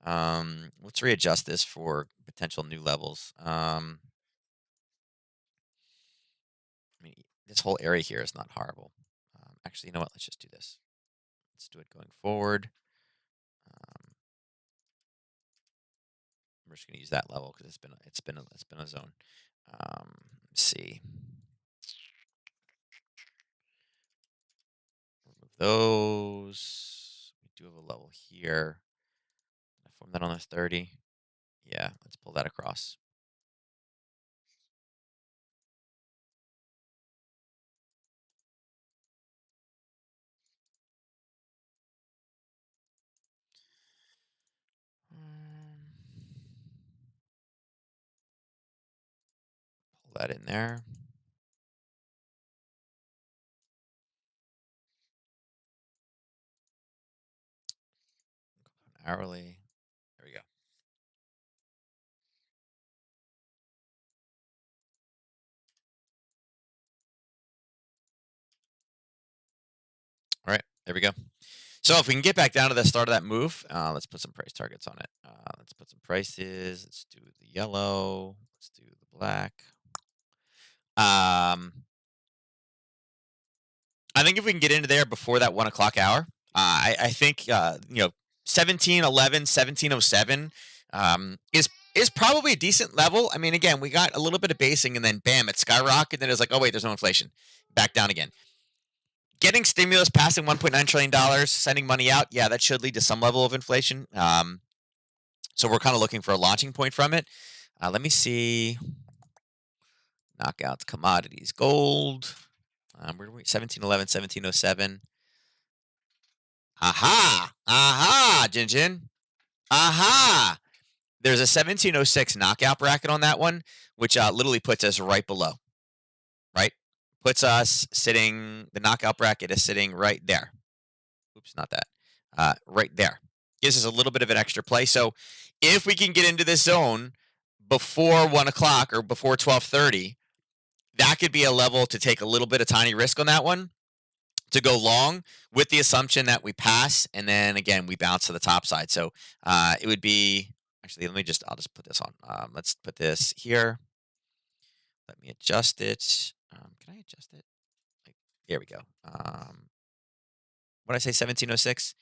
let's readjust this for potential new levels. I mean, this whole area here is not horrible. Actually, you know what? Let's just do this. Let's do it going forward. I'm just going to use that level because it's been a zone. Let's see. Remove those. We do have a level here. I form that on a 30. Yeah, let's pull that across. Pull that in there. Hourly. There we go. All right, there we go. So if we can get back down to the start of that move, let's put some price targets on it. Let's put some prices. Let's do the yellow. Let's do the black. I think if we can get into there before that 1 o'clock hour, I think 1711, 1707 is probably a decent level. I mean, again, we got a little bit of basing, and then bam, it skyrocketed. And then it was like, oh wait, there's no inflation. Back down again. Getting stimulus passing $1.9 trillion, sending money out, yeah, that should lead to some level of inflation. So we're kind of looking for a launching point from it. Let me see. Knockouts, commodities, gold. Where are we? 1711, 1707. Aha! Aha, Jin Jin. Aha! There's a 1706 knockout bracket on that one, which literally puts us right below. Right? Puts us sitting, the knockout bracket is sitting right there. Oops, not that. Right there. Gives us a little bit of an extra play. So if we can get into this zone before 1 o'clock or before 12:30, that could be a level to take a little bit of tiny risk on that one to go long with the assumption that we pass and then again we bounce to the top side. So it would be actually I'll just put this on. Let's put this here. Let me adjust it. Can I adjust it? There we go. What did I say? 1706?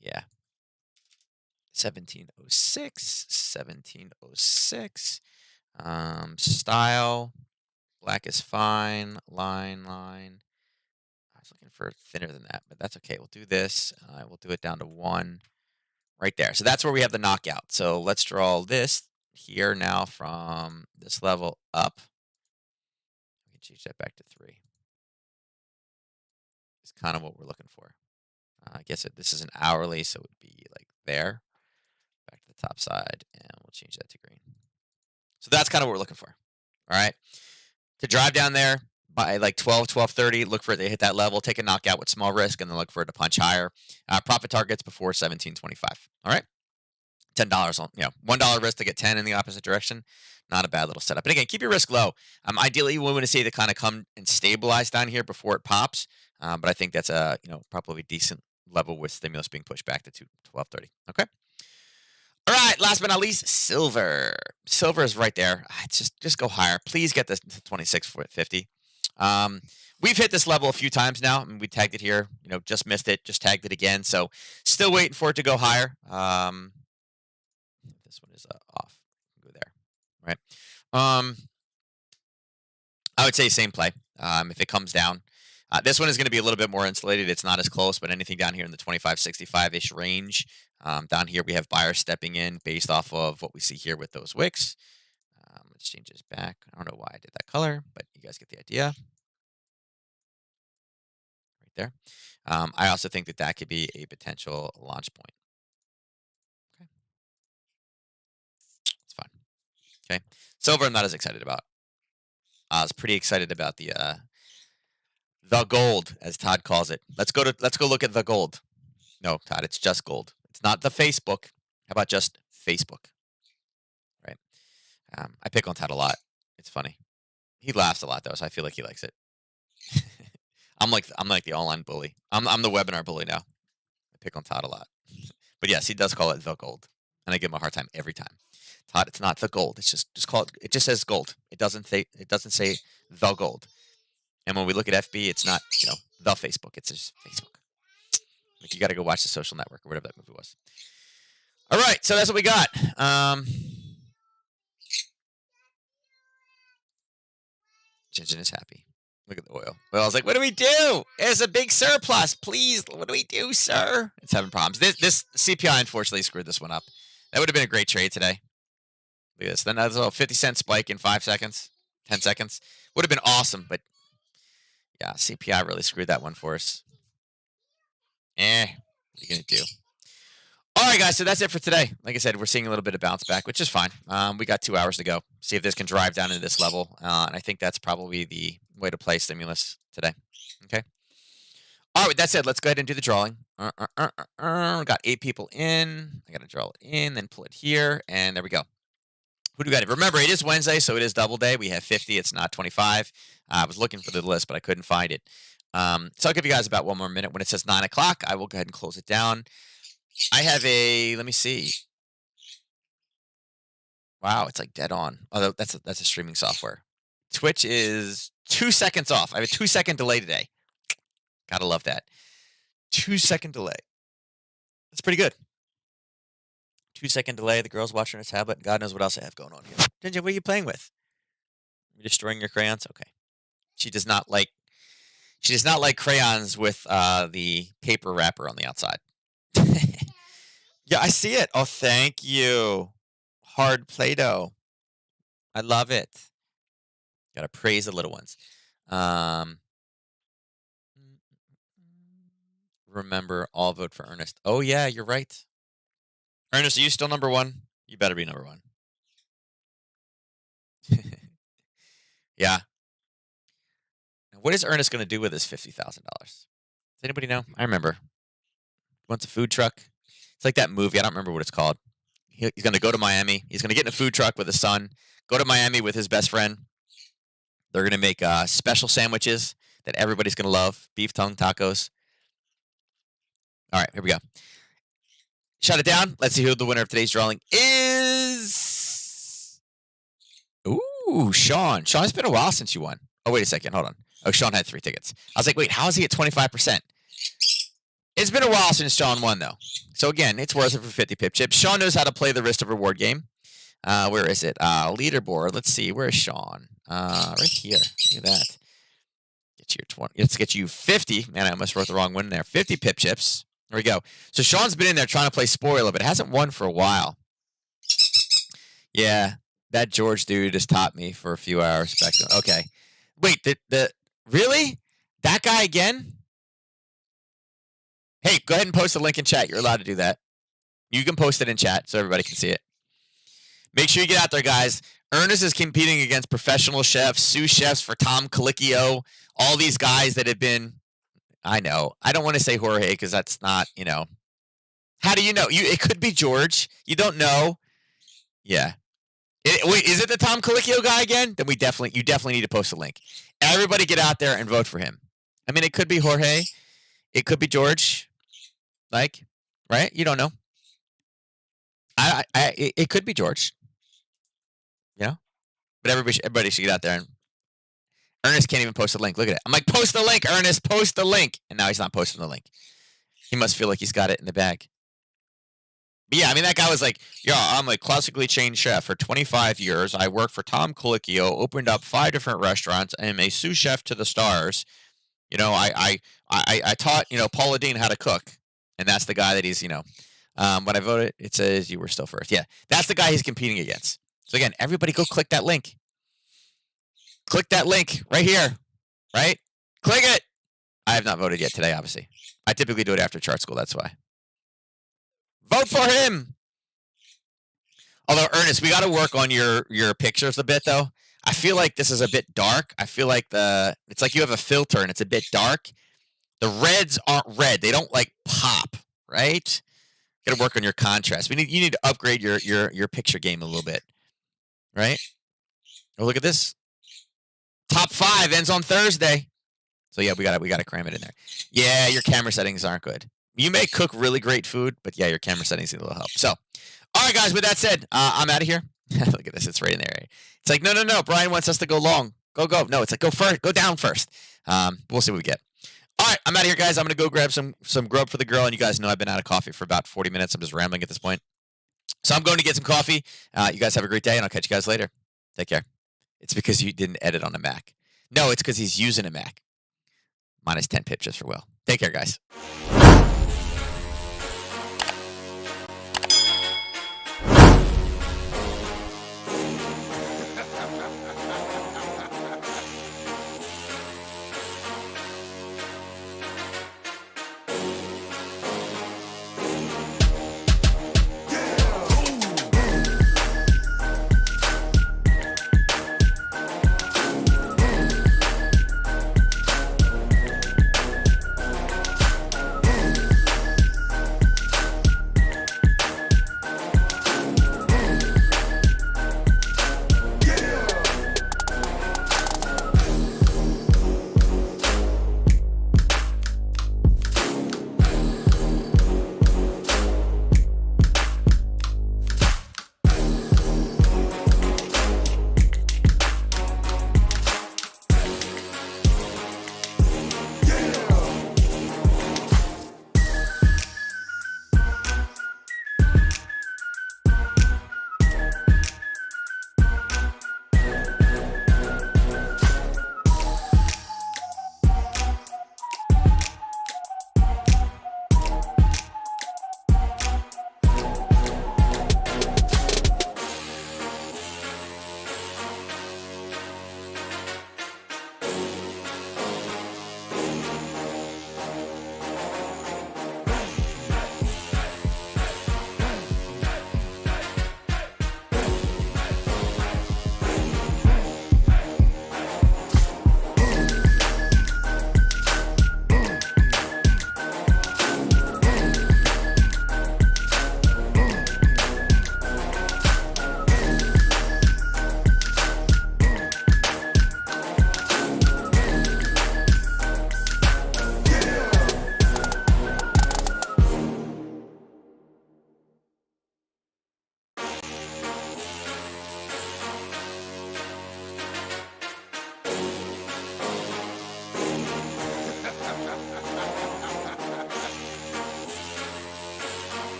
Yeah. 1706. 1706. Style. Black is fine. Line. I was looking for thinner than that, but that's okay. We'll do this. We'll do it down to 1 right there. So that's where we have the knockout. So let's draw this here now from this level up. We can change that back to 3. It's kind of what we're looking for. I guess this is an hourly, so it would be like there. Back to the top side, and we'll change that to green. So that's kind of what we're looking for. All right. To drive down there by like 12, 12:30, look for it to hit that level, take a knockout with small risk, and then look for it to punch higher. Profit targets before 1725. All right. $10 on, $1 risk to get 10 in the opposite direction. Not a bad little setup. And again, keep your risk low. Ideally, we want to see it kind of come and stabilize down here before it pops. But I think that's a probably decent level with stimulus being pushed back to 12:30. Okay. All right. Last but not least, silver. Silver is right there. Just go higher. Please get this to 26.50. We've hit this level a few times now, and we tagged it here. Just missed it. Just tagged it again. So still waiting for it to go higher. This one is off. Go there. Right. I would say same play. If it comes down, this one is going to be a little bit more insulated. It's not as close, but anything down here in the 25.65-ish range. Down here, we have buyers stepping in based off of what we see here with those wicks. Let's change this back. I don't know why I did that color, but you guys get the idea. Right there. I also think that could be a potential launch point. Okay. It's fine. Okay. Silver, I'm not as excited about. I was pretty excited about the gold, as Todd calls it. Let's go look at the gold. No, Todd, it's just gold. It's not the Facebook. How about just Facebook? Right. I pick on Todd a lot. It's funny. He laughs a lot though, so I feel like he likes it. I'm like the online bully. I'm the webinar bully now. I pick on Todd a lot. But yes, he does call it the gold, and I give him a hard time every time. Todd, it's not the gold. It's just call it. It just says gold. It doesn't say the gold. And when we look at FB, it's not the Facebook. It's just Facebook. Like you got to go watch The Social Network or whatever that movie was. All right, so that's what we got. Jinjin is happy. Look at the oil. Well, I was like, what do we do? There's a big surplus. Please, what do we do, sir? It's having problems. This CPI unfortunately screwed this one up. That would have been a great trade today. Look at this. Then that's a 50-cent spike in 5 seconds, 10 seconds. Would have been awesome, but yeah, CPI really screwed that one for us. What are you going to do? All right, guys, so that's it for today. Like I said, we're seeing a little bit of bounce back, which is fine. We got 2 hours to go. See if this can drive down into this level. And I think that's probably the way to play stimulus today. Okay. All right, with that said, let's go ahead and do the drawing. Got 8 people in. I got to draw it in, then pull it here, and there we go. Who do we got? Remember, it is Wednesday, so it is double day. We have 50. It's not 25. I was looking for the list, but I couldn't find it. So I'll give you guys about 1 more minute. When it says 9 o'clock, I will go ahead and close it down. I have let me see. Wow, it's like dead on. Oh, that's a streaming software. Twitch is 2 seconds off. I have a 2-second delay today. Gotta love that. 2-second delay. That's pretty good. 2-second delay. The girl's watching her tablet. God knows what else I have going on here. Ginger, what are you playing with? You're destroying your crayons? Okay. She does not like crayons with the paper wrapper on the outside. Yeah, I see it. Oh, thank you. hard Play-Doh. I love it. Gotta praise the little ones. Um, remember, all vote for Ernest. Oh, yeah, you're right. Ernest, are you still number one? You better be number one. Yeah. What is Ernest going to do with his $50,000? Does anybody know? I remember. He wants a food truck. It's like that movie. I don't remember what it's called. He's going to go to Miami. He's going to get in a food truck with his son, go to Miami with his best friend. They're going to make special sandwiches that everybody's going to love. Beef tongue tacos. All right, here we go. Shut it down. Let's see who the winner of today's drawing is. Ooh, Sean. Sean, it's been a while since you won. Oh, wait a second. Hold on. Oh, Sean had 3 tickets. I was like, wait, how is he at 25%? It's been a while since Sean won, though. So, again, it's worth it for 50 pip chips. Sean knows how to play the wrist of reward game. Where is it? Leaderboard. Let's see. Where's Sean? Right here. Look at that. Get you your 20. Let's get you 50. Man, I almost wrote the wrong one in there. 50 pip chips. There we go. So Sean's been in there trying to play spoiler, but hasn't won for a while. Yeah, that George dude has taught me for a few hours back then. Okay. Wait, the really? That guy again? Hey, go ahead and post the link in chat. You're allowed to do that. You can post it in chat so everybody can see it. Make sure you get out there, guys. Ernest is competing against professional chefs, sous chefs for Tom Colicchio, all these guys that have been, I know. I don't want to say Jorge because that's not, How do you know? It could be George. You don't know. Yeah. Wait, is it the Tom Colicchio guy again? Then you definitely need to post a link. Everybody get out there and vote for him. I mean, it could be Jorge. It could be George. Right? You don't know. It could be George. But everybody should get out there. And Ernest can't even post a link. Look at it. I'm like, post the link, Ernest. Post the link. And now he's not posting the link. He must feel like he's got it in the bag. But yeah, I mean, that guy was like, yeah, I'm a classically trained chef for 25 years. I work for Tom Colicchio, opened up 5 different restaurants. I am a sous chef to the stars. I taught, Paula Deen how to cook. And that's the guy that he's, when I voted, it says you were still first. Yeah, that's the guy he's competing against. So again, everybody go click that link. Click that link right here, right? Click it. I have not voted yet today, obviously. I typically do it after chart school, that's why. Vote for him. Although, Ernest, we got to work on your pictures a bit, though. I feel like this is a bit dark. I feel like it's like you have a filter and it's a bit dark. The reds aren't red. They don't, pop, right? Got to work on your contrast. You need to upgrade your picture game a little bit. Right? Oh, look at this. Top 5 ends on Thursday. So yeah, we gotta cram it in there. Yeah, your camera settings aren't good. You may cook really great food, but yeah, your camera settings need a little help. So, all right, guys. With that said, I'm out of here. Look at this. It's right in there. It's like no. Brian wants us to go long. Go. No, it's like go first. Go down first. We'll see what we get. All right, I'm out of here, guys. I'm gonna go grab some grub for the girl, and you guys know I've been out of coffee for about 40 minutes. I'm just rambling at this point. So I'm going to get some coffee. You guys have a great day, and I'll catch you guys later. Take care. It's because you didn't edit on a Mac. No, it's because he's using a Mac. -10 pip just for Will. Take care, guys.